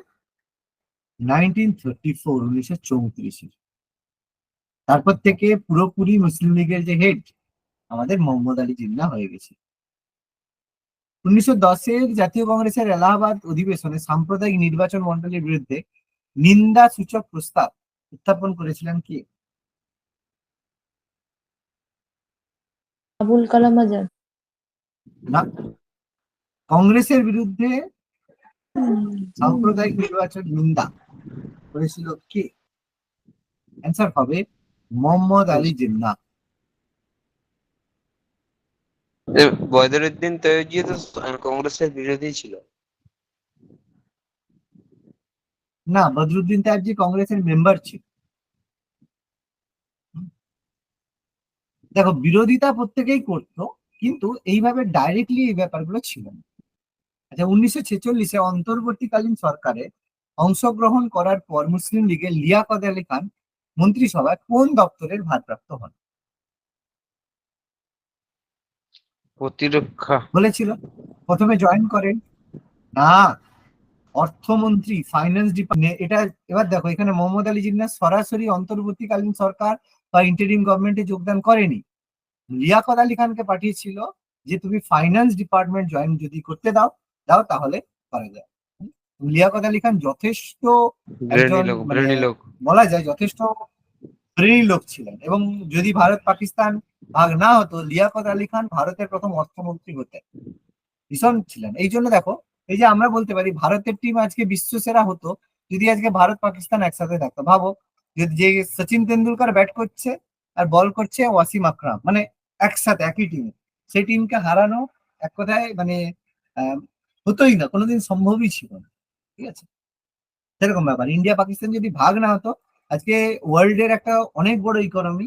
1934। তারপর থেকে পুরোপুরি মুসলিম লীগের যে হেড আমাদের মোহাম্মদ আলী জিন্নাহ হয়ে গেছে। 1910 জাতীয় কংগ্রেসের এলাহাবাদ অধিবেশনে সাম্প্রদায়িক নির্বাচন মন্ডলীর বিরুদ্ধে নিন্দা সূচক প্রস্তাব উত্থাপন করেছিলেন কি? আবুল কালাম আজাদ। না, কংগ্রেসের বিরুদ্ধে সাম্প্রদায়িক নির্বাচন নিন্দা করেছিল কে? অ্যান্সার হবে মোহাম্মদ আলী জিন্নাহ। বদরুদ্দিন তৈয়বজি তো কংগ্রেসের বিরোধী ছিল। না, বদরুদ্দিন তায়েবজি কংগ্রেসের মেম্বার ছিল। দেখো, বিরোধিতা প্রত্যেকেই করতো, কিন্তু এইভাবে ডাইরেক্টলি এই ব্যাপারগুলো ছিল না। আচ্ছা, 1946-এ অন্তর্বর্তীকালীন সরকারে অংশগ্রহণ করার পর মুসলিম লীগের লিয়াকত আলী খান মন্ত্রিসভায় কোন দপ্তরের ভারপ্রাপ্ত হন? প্রতিরক্ষা। বলেছিল প্রথমে জয়েন করেন না, অর্থমন্ত্রী, ফাইন্যান্স ডিপার্টমেন্ট। এটা এবার দেখো, এখানে মোহাম্মদ আলী জিন্নাহ সরাসরি অন্তর্বর্তীকালীন সরকার বা ইন্টারিম গভর্নমেন্টে যোগদান করেনি, লিয়াকত আলী খানকে পাঠিয়েছিল যে তুমি ফাইন্যান্স ডিপার্টমেন্ট জয়েন যদি করতে দাও দাও তাহলে করা যায়। লিয়াকত আলী খান যথেষ্ট একজন ব্রেনি লোক। বলা যায় যথেষ্ট ব্রেনি লোক ছিলেন, এবং যদি ভারত পাকিস্তান ভাগ না হতো লিয়াকত আলী খান ভারতের প্রথম অর্থমন্ত্রী হতেন। ভীষণ ছিলেন। এই জন্য দেখো, এই যে আমরা বলতে পারি ভারতের টিম আজকে বিশ্ব সেরা হতো যদি আজকে ভারত পাকিস্তান একসাথে থাকতো। ভাবো, যে সচিন তেন্ডুলকার ব্যাট করছে আর বল করছে ওয়াসিম আকরাম, মানে একসাথে একই টিমে, সেই টিমকে হারানো এক কথায় মানে হতোই না, কোনোদিন সম্ভবই ছিল না। ঠিক আছে, সেরকম ব্যাপার। ইন্ডিয়া পাকিস্তান যদি ভাগ না হতো আজকে ওয়ার্ল্ডের একটা অনেক বড় ইকোনমি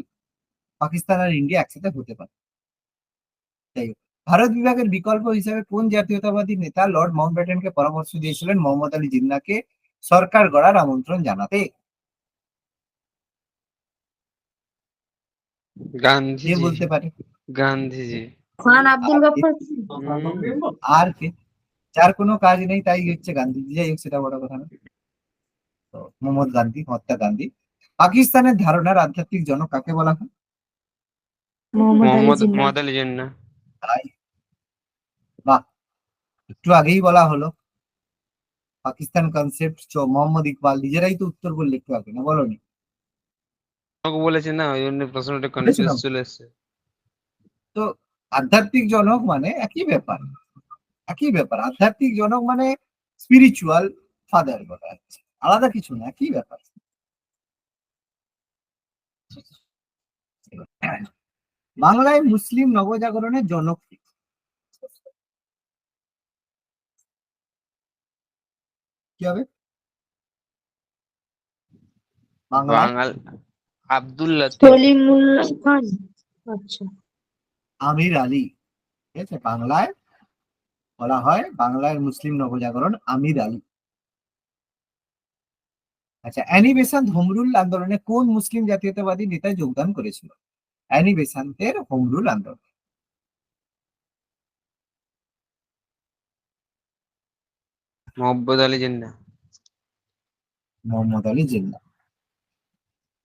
পাকিস্তান আর ইন্ডিয়া একসাথে হতে পারে। যাই হোক, ভারত বিভাগের বিকল্প হিসেবে কোন জাতীয়তাবাদী নেতা লর্ড মাউন্টব্যাটেনকে পরামর্শ দিয়েছিলেন মোহাম্মদ আলী জিন্নাহকে সরকার গড়ার আমন্ত্রণ জানাতে? গান্ধী। কে বলতে পারে? গান্ধীজি। খান আব্দুল গফফর। আর কে? যার কোনো কাজ নেই তাই হচ্ছে গান্ধীজি। যাই হোক, সেটা বড় কথা না। তো মোহাম্মদ গান্ধী, মহাত্মা গান্ধী। পাকিস্তানের ধারণার আধ্যাত্মিক জনক কাকে বলা হয়? মোহাম্মদ আলী জিন্নাহ। তাই, বাহ, একটু আগেই বলা হলো পাকিস্তান কনসেপ্ট মোহাম্মদ ইকবাল, নিজেরাই তো উত্তর বললে একটু আগে, না বলনি? বলেছে না, ওই জন্য প্রশ্নটা বলেছিলাম। কনফিউজ চলে এসছে। তো আধ্যাত্মিক জনক মানে একই ব্যাপার, একই ব্যাপার। আধ্যাত্মিক জনক মানে স্পিরিচুয়াল ফাদার বলা হচ্ছে, আলাদা কিছু না, একই ব্যাপার। বাংলায় মুসলিম নবজাগরণের জনক কে? কি হবে বাংলায়? বাঙাল আব্দুল লতিফ। সলিমুল্লাহ খান। আচ্ছা, আমির আলী। ঠিক আছে, বাংলায় বলা হয় বাংলার মুসলিম নবজাগরণ আমির আলী। আচ্ছা, অ্যানি বেসান্ত হোম রুল আন্দোলনে কোন মুসলিম জাতীয়তাবাদী নেতা যোগদান করেছিল? অ্যানি বেসান্তের হোম রুল আন্দোলন। মোহাম্মদ আলী জিন্নাহ। মোহাম্মদ আলী জিন্নাহ।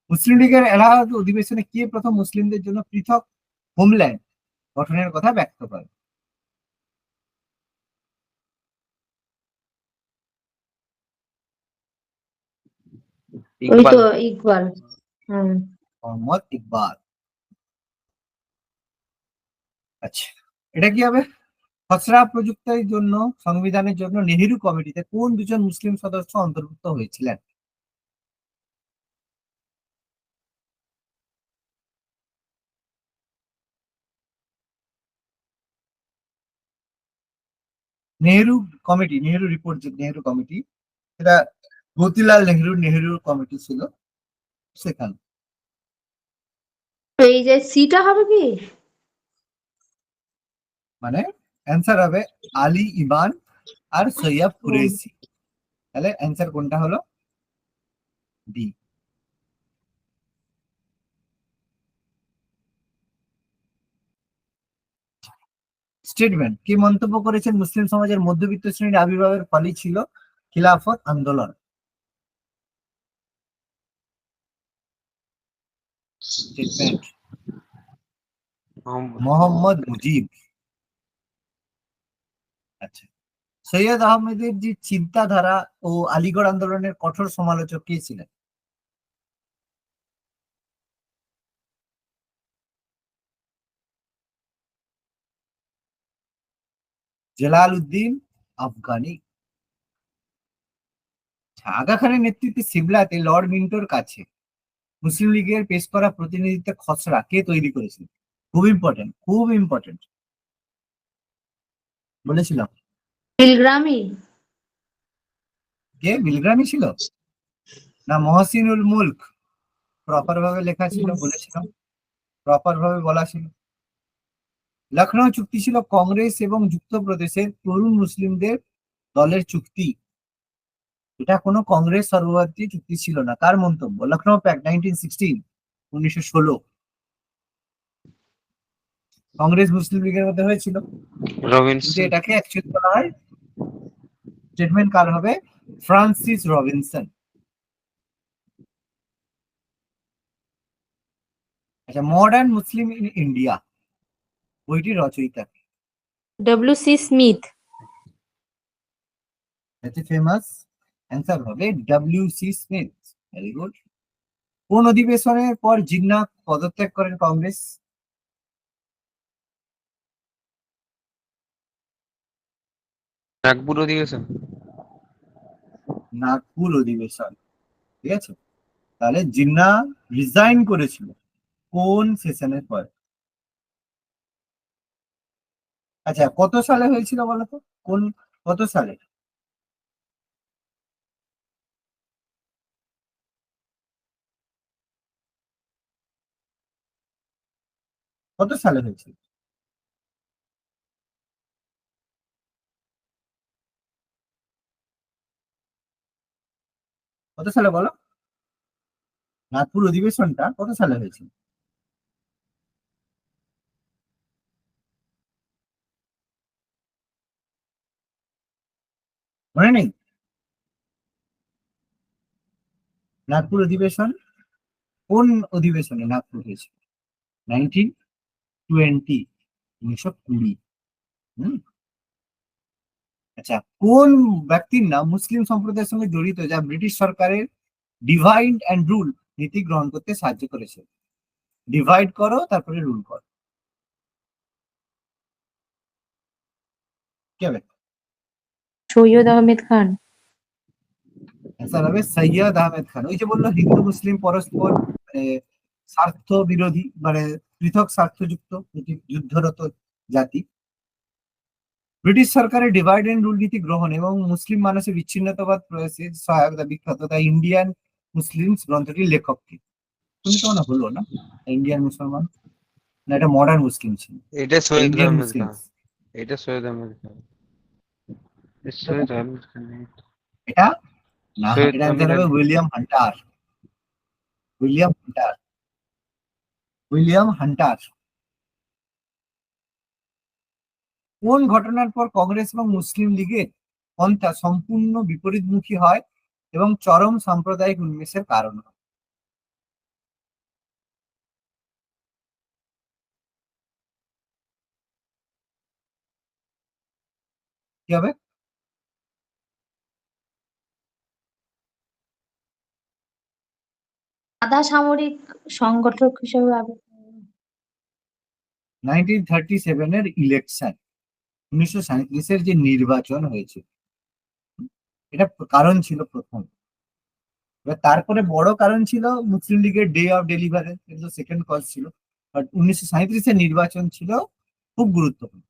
মুসলিম লীগের এলাহাবাদ অধিবেশনে কে প্রথম মুসলিমদের জন্য পৃথক হোমল্যান্ড গঠনের কথা ব্যক্ত করে? ওই তো ইকবাল। মোহাম্মদ ইকবাল। আচ্ছা, এটা কি হবে? খসড়া প্রযুক্তির জন্য সংবিধানের জন্য নেহেরু কমিটিতে কোন দুজন মুসলিম সদস্য অন্তর্ভুক্ত হয়েছিলেন? নেহেরু কমিটি, নেহেরু রিপোর্ট, যে নেহেরু কমিটি, এটা মতিলাল নেহেরু কমিটি ছিল সেখানে। এই যে সিটা হবে কি? মানে অ্যান্সার হবে আলী ইমান আর সৈয়দ কুরেশি। তাহলে অ্যান্সার কোনটা হলো? ডি। স্টেটমেন্ট কে মন্তব্য করেছেন মুসলিম সমাজের মধ্যবিত্ত শ্রেণীর আবির্ভাবের ফলই ছিল খিলাফত আন্দোলন? স্টেটমেন্ট মোহাম্মদ মুজিব। আচ্ছা, সৈয়দ আহমেদের যে চিন্তাধারা ও আলিগড় আন্দোলনের কঠোর সমালোচক কে ছিলেন? জালাল উদ্দিন আফগানি। আগা খানের নেতৃত্বে সিমলাতে লর্ড মিন্টোর কাছে মুসলিম লীগের পেশ করা প্রতিনিধিত্বের খসড়া কে তৈরি করেছিল? খুব ইম্পর্টেন্ট, খুব ইম্পর্টেন্ট, বলেছিলাম। বিলগ্রামি। কে বিলগ্রামি ছিল না মহসিনুল মুলক? প্রপার ভাবে লেখা ছিল, বলেছিলাম, প্রপার ভাবে বলা ছিল। লখনৌ চুক্তি ছিল কংগ্রেস এবং যুক্তপ্রদেশের তরুণ মুসলিমদের দলের চুক্তি। এটা কোনো কংগ্রেস সর্বভারতীয় চুক্তি ছিল না। কার মন্তব্য? লখনৌ প্যাক্ট 1916, 1916 কংগ্রেস মুসলিম লীগের মধ্যে হয়েছিল, কিন্তু রবিনসন। এটাকে অ্যাকচুয়ালি বলা হয়, স্টেটমেন্ট কার হবে? Francis Robinson. আচ্ছা, মডার্ন মুসলিম ইন ইন্ডিয়া বইটি রচয়িতা কে? ডব্লিউ.সি. স্মিথ। এতে ফেমাস অ্যান্সার হবে ডব্লিউ.সি. স্মিথ। Very good. কোন অধিবেশনের পর জিন্নাহ পদত্যাগ করেন কংগ্রেস? নাগপুর অধিবেশন। নাগপুর অধিবেশন। ঠিক আছে, তাহলে জিন্নাহ রিজাইন করেছিল কোন সেশনের পর? আচ্ছা, কত সালে হয়েছিল বলতো? কত সালে? কত সালে হয়েছিল? কত সালে বলো? নাগপুর অধিবেশনটা কত সালে হয়েছিল? মনে নেই? নাগপুর অধিবেশন কোন অধিবেশনে নাগপুর হয়েছিল? 1920, 1920। আচ্ছা, কোন ব্যক্তির নাম মুসলিম সম্প্রদায়ের সঙ্গে জড়িত যা ব্রিটিশ সরকারের ডিভাইড অ্যান্ড রুল নীতি গ্রহণ করতে সাহায্য করেছে? ডিভাইড করো তারপরে রুল করো, কি হবে? সৈয়দ আহমেদ খান। অ্যান্সার হবে সৈয়দ আহমেদ খান। ওই যে বললো হিন্দু মুসলিম পরস্পর স্বার্থ বিরোধী, মানে পৃথক স্বার্থযুক্ত যুদ্ধরত জাতি। ব্রিটিশ সরকারের ডিভাইড এন্ড রুল নীতি গ্রহণ এবং মুসলিম মানুষের বিচ্ছিন্নতাবাদ প্রয়াসে সহায়তা বিখ্যাত দ্য ইন্ডিয়ান মুসলিমস গ্রন্থটির লেখককে? তুমি তো মনে হলো না ইন্ডিয়ান মুসলমান, না এটা মডার্ন মুসলিম ছিল? এটা সৈয়দ ইন্ডিয়ান আহমেদ মুসলিম, খান। এটা সৈয়দ আহমেদ খান। সৈয়দ আহমেদ খান। এটা না, সৈয়দ এটা আমির অ্যান্সার হবে Ali. William Hunter. William Hunter. William Hunter. কোন ঘটনার পর কংগ্রেস এবং মুসলিম লীগের পন্থা সম্পূর্ণ বিপরীতমুখী হয় এবং চরম সাম্প্রদায়িক উন্মেষের কারণ হয়? কি হবে? আধা সামরিক সংগঠক হিসেবে 1937 এর ইলেকশন, 1937 যে নির্বাচন হয়েছে, এটা কারণ ছিল প্রথম। এবার তারপরে বড় কারণ ছিল মুসলিম লীগের ডে অফ ডেলিভারেন্স, কিন্তু সেকেন্ড কজ ছিল। বাট 1937 এর নির্বাচন ছিল খুব গুরুত্বপূর্ণ।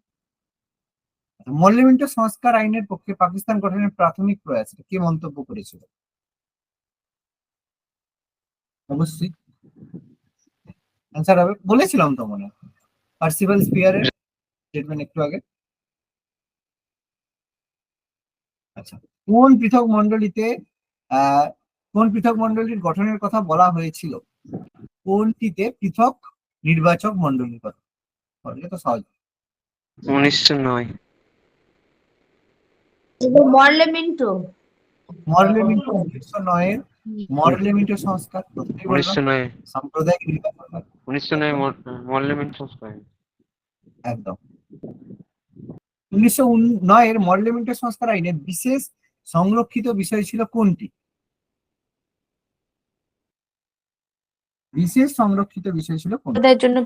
মল্লমিন্ট সংস্কার আইনের পক্ষে পাকিস্তান গঠনের প্রাথমিক প্রয়াস কে মন্তব্য করেছিল? অবশ্যই অ্যান্সার হবে, বলেছিলাম তো মনে হয়, পার্সিভাল স্পিয়ারের স্টেটমেন্ট একটু আগে। আচ্ছা, কোন পৃথক মন্ডলীতে কোন পৃথক মন্ডলীর গঠনের কথা বলা হয়েছিল? কোনটিতে পৃথক নির্বাচক মন্ডলীর কথা? এটা তো সহজ। 1909। মরলেমিন্টো। মরলেমিন্টো 1909 এর মরলেমিন্টো সংস্কার, প্রথমেই বললাম 1909। সাম্প্রদায়িক নির্বাচন। 1909 মরলেমিন্ট সংস্কার। একদম। 1909 এর মরলেমিন্টো সংস্কার আইনে বিশেষ সংরক্ষিত বিষয় ছিল কোনটি? বিশেষ সংরক্ষিত বিষয় ছিল কোনটি? সম্প্রদায়ের জন্য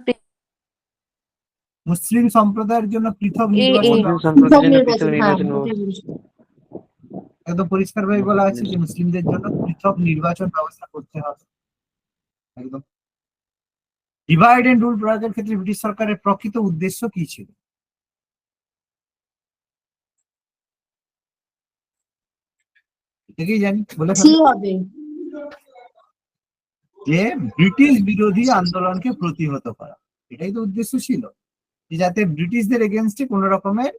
মুসলিম সম্প্রদায়ের জন্য পৃথক এ নির্বাচন মুসলিম ব্যবস্থা। সম্প্রদায়ের জন্য পৃথক হ্যাঁ, নির্বাচন ওটাই বলছি। একদম পরিষ্কার ভাবে বলা আছে যে মুসলিমদের জন্য পৃথক নির্বাচন ব্যবস্থা করতে হবে। একদম। ডিভাইড এন্ড রুল প্রয়োগের ক্ষেত্রে ব্রিটিশ সরকারের প্রকৃত উদ্দেশ্য কি ছিল? এটাকেই জানি, বলে কি ফেলো। হবে? যে ব্রিটিশ বিরোধী আন্দোলনকে প্রতিহত করা, এটাই তো উদ্দেশ্য ছিল। যে যাতে ব্রিটিশদের এগেনস্টে কোনো রকমের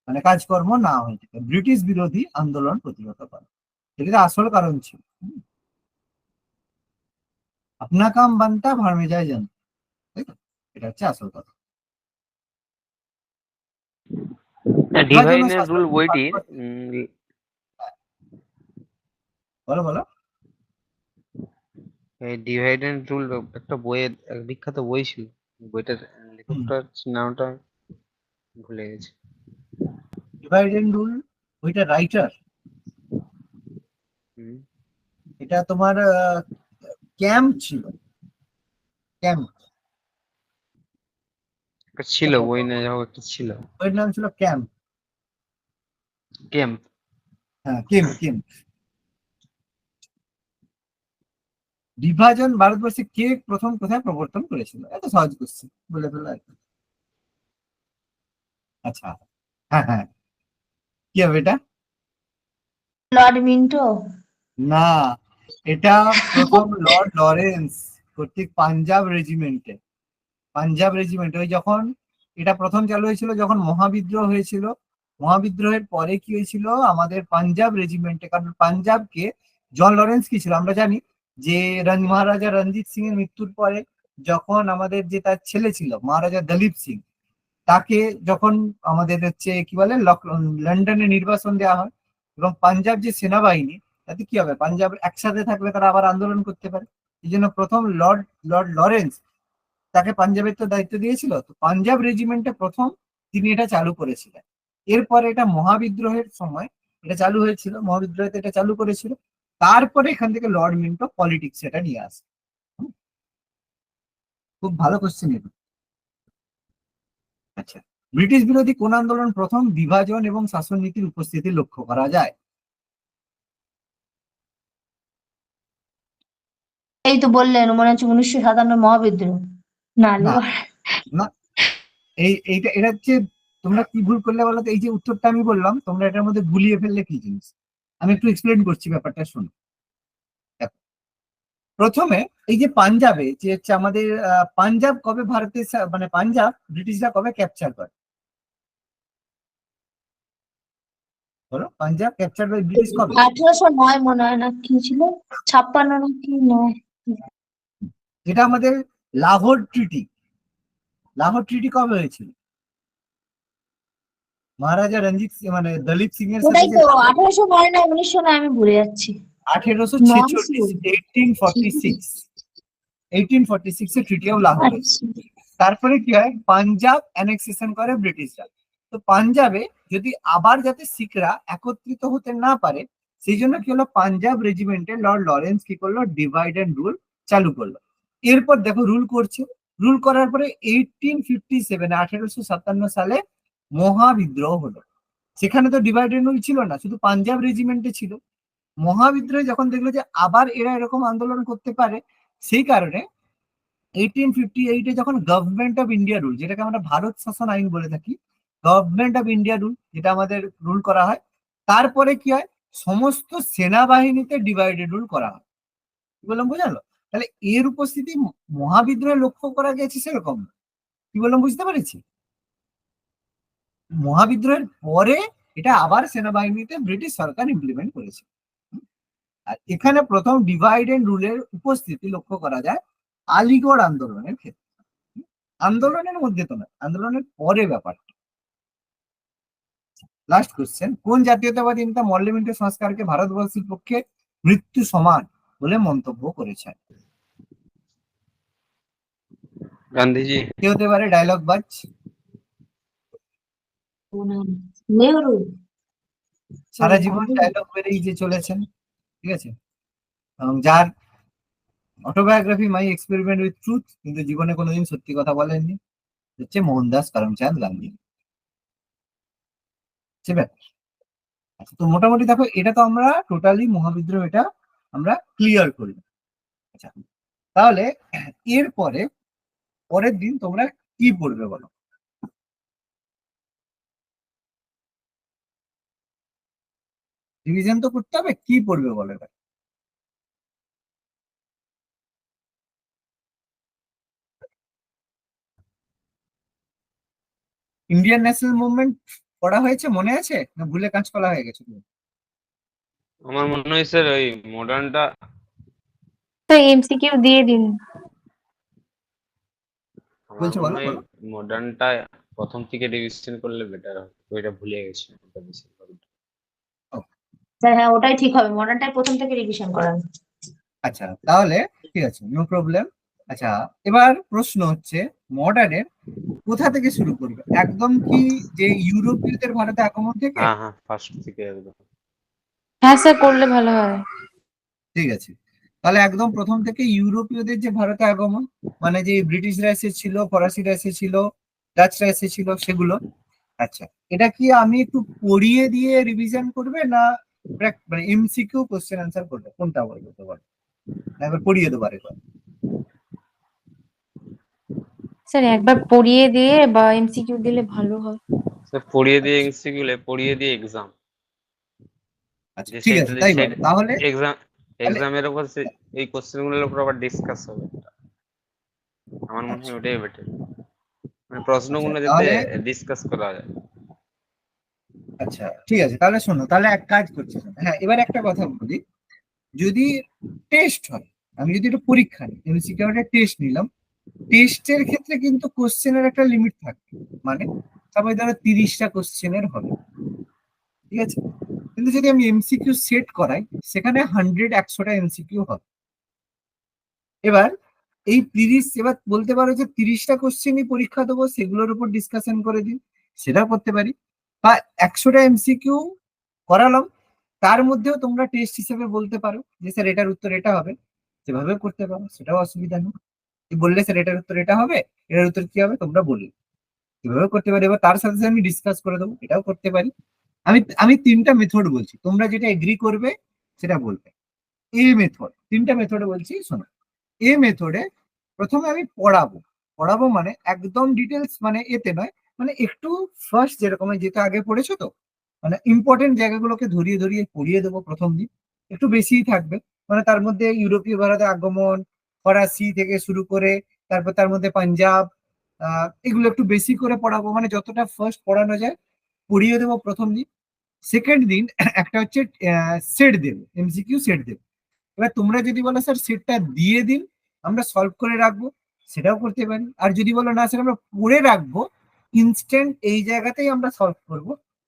মানে কাজকর্ম না হয়ে থাকে, ব্রিটিশ বিরোধী আন্দোলন প্রতিহত করা, এটা আসল কারণ ছিল। আপনা কাম বানতা ভার মে যায় জানতা, তাই তো? এটা হচ্ছে আসল কথা। বিভাজন ও ডিভাইড এন্ড রুল শাসন বইটির বলো বলো। ডিভাইড এন্ড রুল একটা বইয়ের এক বিখ্যাত বই ছিল, বইটার হুম, লেখকটার নামটা ভুলে গেছি। ডিভাইড এন্ড রুল, ওইটা রাইটার, হুম, এটা তোমার ক্যাম্প ছিল, ক্যাম্প। একটা ছিল বই, না যাও একটা ছিল, বইয়ের নাম ছিল ক্যাম্প। কেম্প। হ্যাঁ, কেম্প কেম্প। বিভাজন ভারতবর্ষে কে প্রথম কোথায় প্রবর্তন করেছিল? এত সহজ কোশ্চেন, বলে ফেলো আর কি। আচ্ছা, হ্যাঁ হ্যাঁ, কি হবে এটা? Lord Minto. না, এটা প্রথম লর্ড লরেন্স কর্তৃক পাঞ্জাব রেজিমেন্টে, পাঞ্জাব রেজিমেন্ট ওই যখন এটা প্রথম চালু হয়েছিল, যখন মহাবিদ্রোহ হয়েছিল, মহাবিদ্রোহের পরে কি হয়েছিল আমাদের পাঞ্জাব রেজিমেন্টে, কারণ পাঞ্জাবকে জন লরেন্স কি ছিল আমরা জানি, যে মহারাজা রঞ্জিত সিং এর মৃত্যুর পরে যখন আমাদের যে তার ছেলে ছিল মহারাজা দলীপ সিং, তাকে যখন আমাদের হচ্ছে কি বলে লন্ডনে নির্বাসন দেওয়া হয়, এবং পাঞ্জাব যে সেনাবাহিনী, তাতে কি হবে, পাঞ্জাব একসাথে থাকলে তারা আবার আন্দোলন করতে পারে। এই জন্য প্রথম লর্ড লর্ড লরেন্স তাকে পাঞ্জাবের তো দায়িত্ব দিয়েছিল, তো পাঞ্জাব রেজিমেন্টে প্রথম তিনি এটা চালু করেছিলেন। এরপরে এটা মহাবিদ্রোহের সময় এটা চালু হয়েছিল, মহাবিদ্রোহে এটা চালু করেছিল। তারপরে এখান থেকে লর্ড মিন্টো পলিটিক্স এটা নিয়ে আসে। হুম, খুব ভালো কোশ্চেন এটা। আচ্ছা, ব্রিটিশ বিরোধী কোন আন্দোলন প্রথম বিভাজন এবং শাসন নীতির উপস্থিতি লক্ষ্য করা যায়? এই তো বললেন মনে হচ্ছে 1957 মহাবিদ্রোহ। না না না, এইটা এটা হচ্ছে, তোমরা কি ভুল করলে বলো তো? এই যে উত্তরটা আমি বললাম, তোমরা এটার মধ্যে গুলিয়ে ফেললে কি জিনিস, আমি একটু এক্সপ্লেন করছি ব্যাপারটা, শোনো। দেখো, প্রথমে এই যে পাঞ্জাবে যে হচ্ছে আমাদের পাঞ্জাব কবে ভারতের মানে পাঞ্জাব ব্রিটিশরা কবে ক্যাপচার করে? বলো, পাঞ্জাব ক্যাপচার বাই ব্রিটিশ কবে? 1809 মনে হয়, না কি ছিল, 56 নাকি 9। যেটা আমাদের লাহোর ট্রিটি, লাহোর ট্রিটি কবে হয়েছিল? মহারাজা রঞ্জিত মানে দলীপ সিং এর সাথে ওটাই যে তো 1809 না 1909, আমি ভুলে যাচ্ছি। 1846, নয়। 1846, 1846 এ ট্রিটি অফ লাহোর হয়েছে। আচ্ছা। তারপরে কি হয়, পাঞ্জাব অ্যানেক্সেশন করে ব্রিটিশরা। তো পাঞ্জাবে যদি আবার যাতে শিখরা একত্রিত হতে না পারে, সেই জন্য কি হলো, পাঞ্জাব রেজিমেন্টে লর্ড লরেন্স কি করলো, ডিভাইড এন্ড রুল চালু করলো। এরপর দেখো রুল করছে, রুল করার পরে 1857 1857 সালে মহাবিদ্রোহ হলো। সেখানে তো ডিভাইড এন্ড রুল ছিল না, শুধু পাঞ্জাব রেজিমেন্টে ছিল। মহাবিদ্রোহে যখন দেখলো যে আবার এরা এরকম আন্দোলন করতে পারে, সেই কারণে 1858-এ যখন গভর্নমেন্ট অফ ইন্ডিয়া রুল, যেটাকে আমরা ভারত শাসন আইন বলে থাকি, গভর্নমেন্ট অফ ইন্ডিয়া রুল যেটা আমাদের রুল করা হয়, তারপরে কি হয়, সমস্ত সেনাবাহিনীতে ডিভাইডেড রুল করা হয়। কি বললাম, বোঝালো? তাহলে এর উপস্থিতি মহাবিদ্রোহে লক্ষ্য করা গেছে সেরকম না। কি বললাম, বুঝতে পেরেছি? মহাবিদ্রোহের পরে এটা আবার সেনাবাহিনীতে ব্রিটিশ সরকার ইমপ্লিমেন্ট করেছে। আর এখানে প্রথম ডিভাইড এন্ড রুলের উপস্থিতি লক্ষ্য করা যায় আলিগড় আন্দোলনের ক্ষেত্রে। আন্দোলনের মধ্যে তো না, আন্দোলনের পরে ব্যাপারটা। লাস্ট কোশ্চেন, কোন জাতীয়তাবাদী নেতা মল্লমিন্ট সংস্কারকে ভারতবর্ষের পক্ষে মৃত্যু সমান বলে মন্তব্য করেছেন? গান্ধীজি। কে হতে পারে ডায়লগ বাজ? নেহরু। সারা জীবন ডায়লগ মেরেই যে চলেছেন, ঠিক আছে, এবং যার autobiography my experiment with truth, কিন্তু জীবনে কোনোদিন সত্যি কথা বলেননি, হচ্ছে মোহনদাস করমচাঁদ গান্ধী। ঠিক আছে, আচ্ছা, তো মোটামুটি দেখো এটা তো আমরা টোটালি মহাবিদ্রোহ এটা আমরা ক্লিয়ার করি। আচ্ছা, তাহলে এরপরে পরের দিন তোমরা কি পড়বে বলো? রিভিশন তো করতে হবে, কি পড়বে বলো এবার? ইন্ডিয়ান ন্যাশনাল মুভমেন্ট পড়া হয়েছে, মনে আছে না ভুলে কাঁচকলা হয়ে গেছে তুমি? আমার মনে হয় স্যার ওই মডার্নটা, স্যার এমসিকিউ দিয়ে দিন। আমার বলছো, মনে বলো হয় বলো। মডার্নটা প্রথম থেকে রিভিশন করলে বেটার হবে, ওইটা ভুলে গেছি ওটা বেশিরভাগ। স্যার হ্যাঁ, ওটাই ঠিক হবে, মডার্নটাই প্রথম থেকে রিভিশন করান। আচ্ছা তাহলে ঠিক আছে, নো প্রবলেম। আচ্ছা এবার প্রশ্ন হচ্ছে, মডার্নের কোথা থেকে শুরু করবে? একদম কি যে ইউরোপীয়দের ভারতে আগমন থেকে? হ্যাঁ হ্যাঁ, ফার্স্ট থেকে একদম। হ্যাঁ স্যার, করলে ভালো হয়। ঠিক আছে, তাহলে একদম প্রথম থেকে ইউরোপীয়দের যে ভারতে আগমন, মানে যে ব্রিটিশরা এসেছিল, ফরাসিরা এসেছিল, ডাচরা এসেছিল, সেগুলো। আচ্ছা, এটা কি আমি একটু পড়িয়ে দিয়ে রিভিশন করবে না মানে এমসিকিউ কোশ্চেন আনসার করবে, কোনটা বলবো তো বলো? না একবার পড়িয়ে দেবো আরেকবার? স্যার একবার পড়িয়ে দিয়ে বা এমসিকিউ দিলে ভালো হয়। স্যার পড়িয়ে দিয়ে আচ্ছা এমসিকিউ, পড়িয়ে দিয়ে এক্সাম, আচ্ছা, যে ঠিক সেইটা আছে তাই সেই বলো তাহলে। এক্সাম, তাহলে এক্সামের উপর এই কোশ্চেন গুলোর উপর আবার ডিসকাস হবে। আমার মনে হয় আচ্ছা ওটাই বেটার, মানে আচ্ছা প্রশ্নগুলো যাতে তাহলে ডিসকাস করা যায়। আচ্ছা ঠিক আছে, তাহলে শোনো, তাহলে এক কাজ করছি শোনো। হ্যাঁ এবার একটা কথা বলি, যদি টেস্ট হয়, আমি যদি একটা পরীক্ষা নিই, এমসিকিউ একটা টেস্ট নিলাম, টেস্টের ক্ষেত্রে কিন্তু কোশ্চেনের একটা লিমিট থাকে। মানে সবাই ধরো 30টা কোশ্চেনের হবে, ঠিক আছে? কিন্তু যদি আমি এমসিকিউ সেট করাই, সেখানে 100-100টা এমসিকিউ হবে। এবার এই 30, এবার বলতে পারো যে 30টা কোশ্চেনই পরীক্ষা দেবো, সেগুলোর উপর ডিসকাশন করে দিন, সেটাও করতে পারি। বা 100টা এমসিকিউ করালাম, তার মধ্যেও তোমরা টেস্ট হিসেবে বলতে পারো যে স্যার এটার উত্তর এটা হবে, সেভাবেও করতে পারো, সেটাও অসুবিধা নেই। কি বললে স্যার এটার উত্তর এটা হবে, এটার উত্তর কি হবে তোমরা বললে, এভাবেও করতে পারি। এবার তার সাথে সাথে আমি ডিসকাস করে দেবো, এটাও করতে পারি। আমি আমি 3টা মেথড বলছি, তোমরা যেটা এগ্রি করবে সেটা বলবে। এ মেথড, 3টা মেথডে বলছি শোনো। এ মেথডে প্রথমে আমি পড়াবো, পড়াবো মানে একদম ডিটেলস, মানে এতে নয়, মানে একটু ফার্স্ট যেরকম যেটা আগে পড়েছো তো, মানে ইম্পর্টেন্ট জায়গাগুলোকে ধরিয়ে ধরিয়ে পড়িয়ে দেবো প্রথম দিন। একটু বেশিই থাকবে, মানে তার মধ্যে ইউরোপীয় ভারতে আগমন, ফরাসি থেকে শুরু করে, তারপর তার মধ্যে পাঞ্জাব, এগুলো একটু বেশি করে পড়াবো, মানে যতটা ফার্স্ট পড়ানো যায় পড়িয়ে দেবো প্রথম দিন। সেকেন্ড দিন একটা হচ্ছে সেট দেবো, এমসিকিউ সেট দেবো। এবার তোমরা যদি বলো স্যার সেটটা দিয়ে দিন, আমরা সলভ করে রাখবো, সেটাও করতে পারি। আর যদি বলো না স্যার আমরা পড়ে রাখবো, ইনস্ট্যান্ট এই জায়গাতেই আমরা সলভ করব,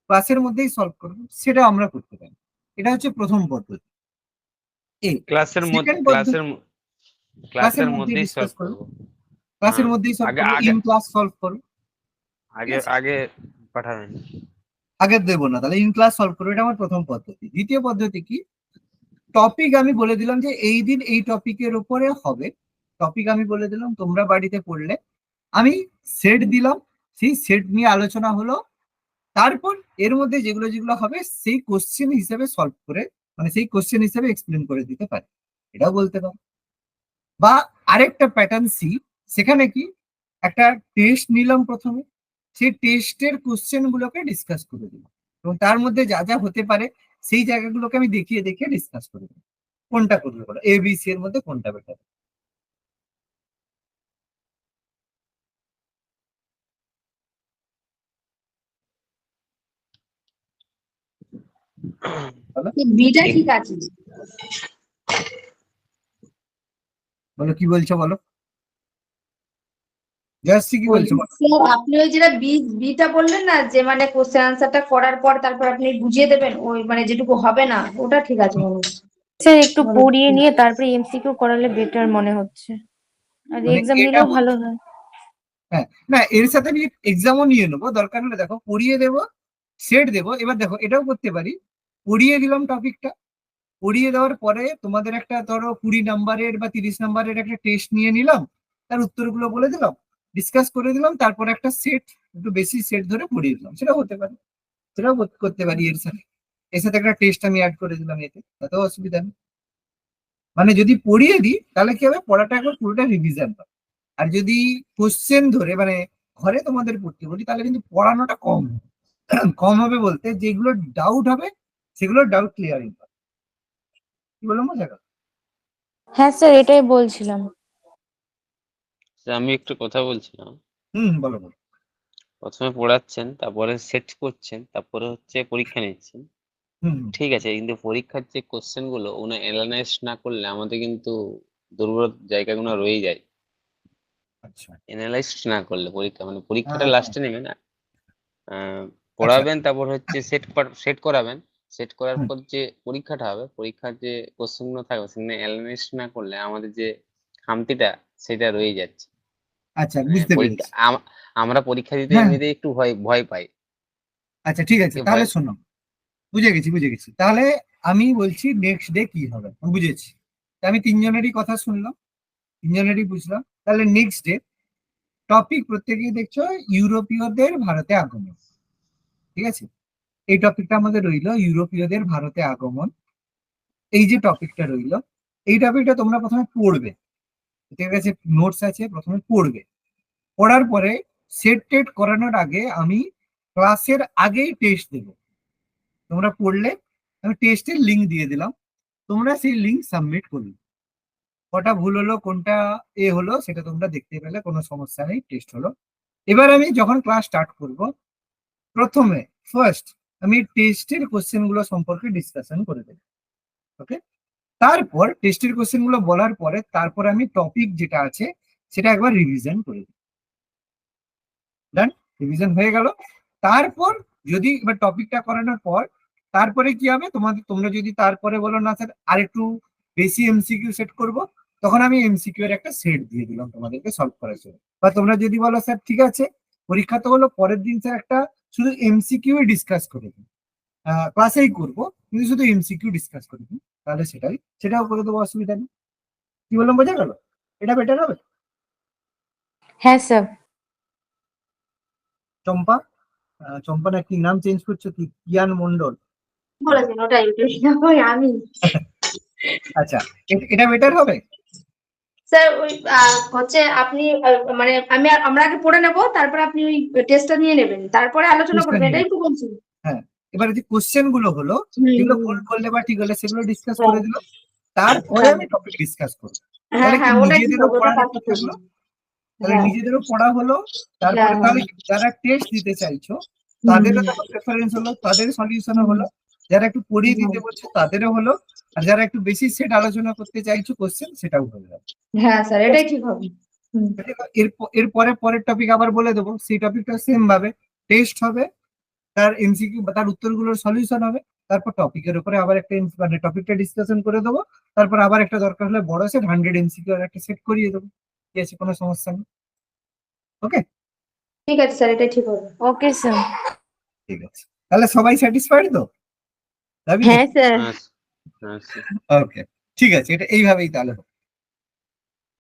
ক্লাসের মধ্যেই সলভ করব, সেটাও আমরা করতে পারি। এটা হচ্ছে প্রথম পদ্ধতি। এ ক্লাসের মধ্যে, সেকেন্ড পদ্ধতি, ক্লাসের ক্লাসের মধ্যেই মধ্যেই ডিসকাস সলভ করবো, করবো। ক্লাসের হ্যাঁ, মধ্যেই সলভ আগে করবো, আগে ইন ক্লাস সলভ করবো। ঠিক আগে আছে, আগে পাঠাবেন। আগে দেবো না, তাহলে ইন ক্লাস সলভ করবো, এটা আমার প্রথম পদ্ধতি। দ্বিতীয় পদ্ধতি কি, টপিক আমি বলে দিলাম যে এই দিন এই টপিকের উপরে হবে, টপিক আমি বলে দিলাম, তোমরা বাড়িতে পড়লে, আমি সেট দিলাম, সেই সেট নিয়ে আলোচনা হলো। তারপর এর মধ্যে যেগুলো যেগুলো হবে সেই কোশ্চেন হিসেবে সলভ করে, মানে সেই কোশ্চেন হিসেবে এক্সপ্লেন করে দিতে পারি, এটাও বলতে পারো। বা আরেকটা প্যাটার্ন সি, সেখানে কি একটা টেস্ট নিলাম প্রথমে, সেই টেস্টের কোশ্চেন গুলোকে ডিসকাস করে দিলাম, এবং তার মধ্যে যা যা হতে পারে সেই জায়গাগুলোকে আমি দেখিয়ে দেখিয়ে ডিসকাস করে দিলাম। কোনটা করবে বলো, এ বি সি এর মধ্যে কোনটা বেটার? বলো বিটা ঠিক আছে। বলো কি বলছো, বলো জাস্টি কি বলছো বলছি বলো? স্যার, আপনি ওই যেটা বিটা বললেন না, যে মানে কোশ্চেন আনসারটা করার পর তারপর আপনি বুঝিয়ে দেবেন, ওই মানে যেটুকু হবে না, ওটা ঠিক আছে মনে হচ্ছে। স্যার একটু মানে পড়িয়ে নিয়ে তারপরে এমসিকিউ করালে বেটার মনে হচ্ছে, আর মানে এক্সাম এটা নিলেও ভালো হয়। হ্যাঁ, না এর সাথে আমি এক্সামও নিয়ে নেবো, দরকার হলে দেখো পড়িয়ে দেবো, সেট দেবো। এবার দেখো এটাও করতে পারি, পড়িয়ে দিলাম টপিকটা, পড়িয়ে দেওয়ার পরে তোমাদের একটা ধরো 20 নাম্বারের বা 30 নাম্বারের একটা টেস্ট নিয়ে নিলাম, তার উত্তরগুলো বলে দিলাম, ডিসকাস করে দিলাম, তারপর একটা সেট, একটু বেশি সেট ধরে পড়িয়ে দিলাম, সেটাও হতে পারে, সেটাও করতে পারি। এর সাথে একটা টেস্ট আমি অ্যাড করে দিলাম, এতে তাতেও অসুবিধা নেই। মানে যদি পড়িয়ে দিই তাহলে কি হবে, পড়াটা একবার পুরোটা রিভিশন হবে। আর যদি কোশ্চেন ধরে মানে ঘরে তোমাদের পড়তে বলি, তাহলে কিন্তু পড়ানোটা কম হবে। কম হবে বলতে যেগুলো ডাউট হবে সেগুলো ডাউট ক্লিয়ারিং হবে। কি বললাম মজা কথা? হ্যাঁ স্যার, এটাই বলছিলাম। আমি একটু কথা বলছিলাম। বলো বলো। প্রথমে পড়াচ্ছেন, তারপরে সেট করছেন, তারপরে হচ্ছে পরীক্ষা নিচ্ছেন। হুম ঠিক আছে, কিন্তু পরীক্ষার যে কোশ্চেন গুলো উনি অ্যানালাইজ না করলে আমাদের কিন্তু দুর্বল জায়গাগুলো রয়ে যায়। আচ্ছা অ্যানালাইজ না করলে পরীক্ষা, মানে পরীক্ষাটা হ্যাঁ, লাস্টে নেবে না, আচ্ছা পড়াবেন, তারপর হচ্ছে সেট করাবেন। সেট করার হুম, পর যে পরীক্ষাটা হবে, পরীক্ষার যে কোশ্চেন গুলো থাকবে সেখানে অ্যানালাইজ না করলে আমাদের যে খামতিটা সেটা রয়ে যাচ্ছে। আচ্ছা মানে বুঝতে পরীক্ষা পেরেছি। আমরা পরীক্ষা দিতে হ্যাঁ এমনিতেই একটু ভয় ভয় পাই। আচ্ছা ঠিক আছে, কি তাহলে ভয়? শোনো, বুঝে গেছি তাহলে আমি বলছি নেক্সট ডে কি হবে, আমি বুঝেছি। তা আমি তিনজনেরই কথা শুনলাম, তিনজনেরই বুঝলাম। তাহলে নেক্সট ডে টপিক প্রত্যেকেই দেখছো ইউরোপীয়দের ভারতে আগমন। ঠিক আছে, এই টপিকটা আমাদের রইলো, ইউরোপীয়দের ভারতে আগমন। এই যে টপিকটা রইলো, এই টপিকটা তোমরা প্রথমে পড়বে, ঠিক আছে, নোটস আছে, প্রথমে পড়বে। পড়ার পরে সেট টেট করানোর আগে আমি ক্লাসের আগেই টেস্ট দেবো। তোমরা পড়লে আমি টেস্টের লিঙ্ক দিয়ে দিলাম, তোমরা সেই লিঙ্ক সাবমিট করবে। কটা ভুল হলো কোনটা হলো সেটা তোমরা দেখতে পেলে, কোনো সমস্যা নেই, টেস্ট হলো। এবার আমি যখন ক্লাস স্টার্ট করব, প্রথমে ফার্স্ট আমি টেস্টের কোশ্চেন গুলো সম্পর্কে ডিসকাশন করে দেবো। ওকে, তারপর টেস্টের কোশ্চেন গুলো বলার পরে তারপর আমি টপিক যেটা আছে সেটা একবার রিভিশন করে দেবো। ডান, রিভিশন হয়ে গেল। তারপর যদি এবার টপিকটা করানোর পর তারপরে কি হবে, তোমরা যদি তারপরে বলো না স্যার আরেকটু বেশি এমসিকিউ সেট করব, তখন আমি এমসিকিউ এর একটা সেট দিয়ে দিলাম তোমাদেরকে সলভ করার জন্য। বা তোমরা যদি বলো স্যার ঠিক আছে পরীক্ষা তো হলো, পরের দিন স্যার একটা শুধু এমসিকিউ ডিসকাস করে দিন, ক্লাসেই করব কিন্তু শুধু এমসিকিউ ডিসকাস করে দিন, তাহলে সেটাও করে দেবো, অসুবিধা নেই। কি বললাম বোঝা গেল? এটা বেটার হবে। হ্যাঁ স্যার। চম্পা, চম্পা না কি নাম চেঞ্জ করছো কি, কিয়ান মন্ডল? বলেছেন ওটাই ওই আমি আচ্ছা, এটা বেটার হবে। স্যার ওই হচ্ছে আপনি মানে আমরা আগে পড়ে নেব, তারপর আপনি ওই টেস্টটা নিয়ে নেবেন, তারপরে আলোচনা Question করবেন, নিয়ে। এটাই তো বলছি। হ্যাঁ, এবারে যে কোশ্চেন গুলো হলো যেগুলো ভুল করলে বা ঠিক হলে সেগুলো ডিসকাস করে দিল, তারপরে আমি টপিক ডিসকাস করবো। হ্যাঁ তাহলে কি হ্যাঁ ওটাই ঠিক নিজেদেরও হবে, ওটা পড়ার একটা পারফেক্ট হবে। থাকলো, তাহলে হ্যাঁ নিজেদেরও পড়া হলো। তারপরে হ্যাঁ তাহলে যারা টেস্ট দিতে চাইছো তাদেরও দেখো প্রেফারেন্স হলো, তাদের সলিউশনও হলো। যারা একটু পড়িয়ে দিতে বলছো তাদেরও হলো, আর যারা একটু বেশি সেট আলোচনা করতে চাইছো কোশ্চেন, সেটাও হয়ে যাবে। হ্যাঁ স্যার এটাই ঠিক হবে। এর পরের টপিক আবার বলে দেবো, সেই টপিকটা সেম ভাবে টেস্ট হবে, তার এমসিকিউ বা তার উত্তরগুলোর সলিউশন হবে। তারপর টপিকের উপরে আবার একটা মানে টপিকটা ডিসকাশন করে দেবো। তারপর আবার একটা দরকার হলে বড় সেট 100 এমসিকিউ একটা সেট করিয়ে দেবো। ঠিক আছে, কোনো সমস্যা নেই। ওকে, ঠিক আছে স্যার, এটাই ঠিক হবে। Okay sir. ঠিক আছে, তাহলে সবাই স্যাটিসফাইড তো? হ্যাঁ স্যার। হ্যাঁ, হ্যাঁ, ওকে, ঠিক আছে, এটা এইভাবেই তাহলে হোক।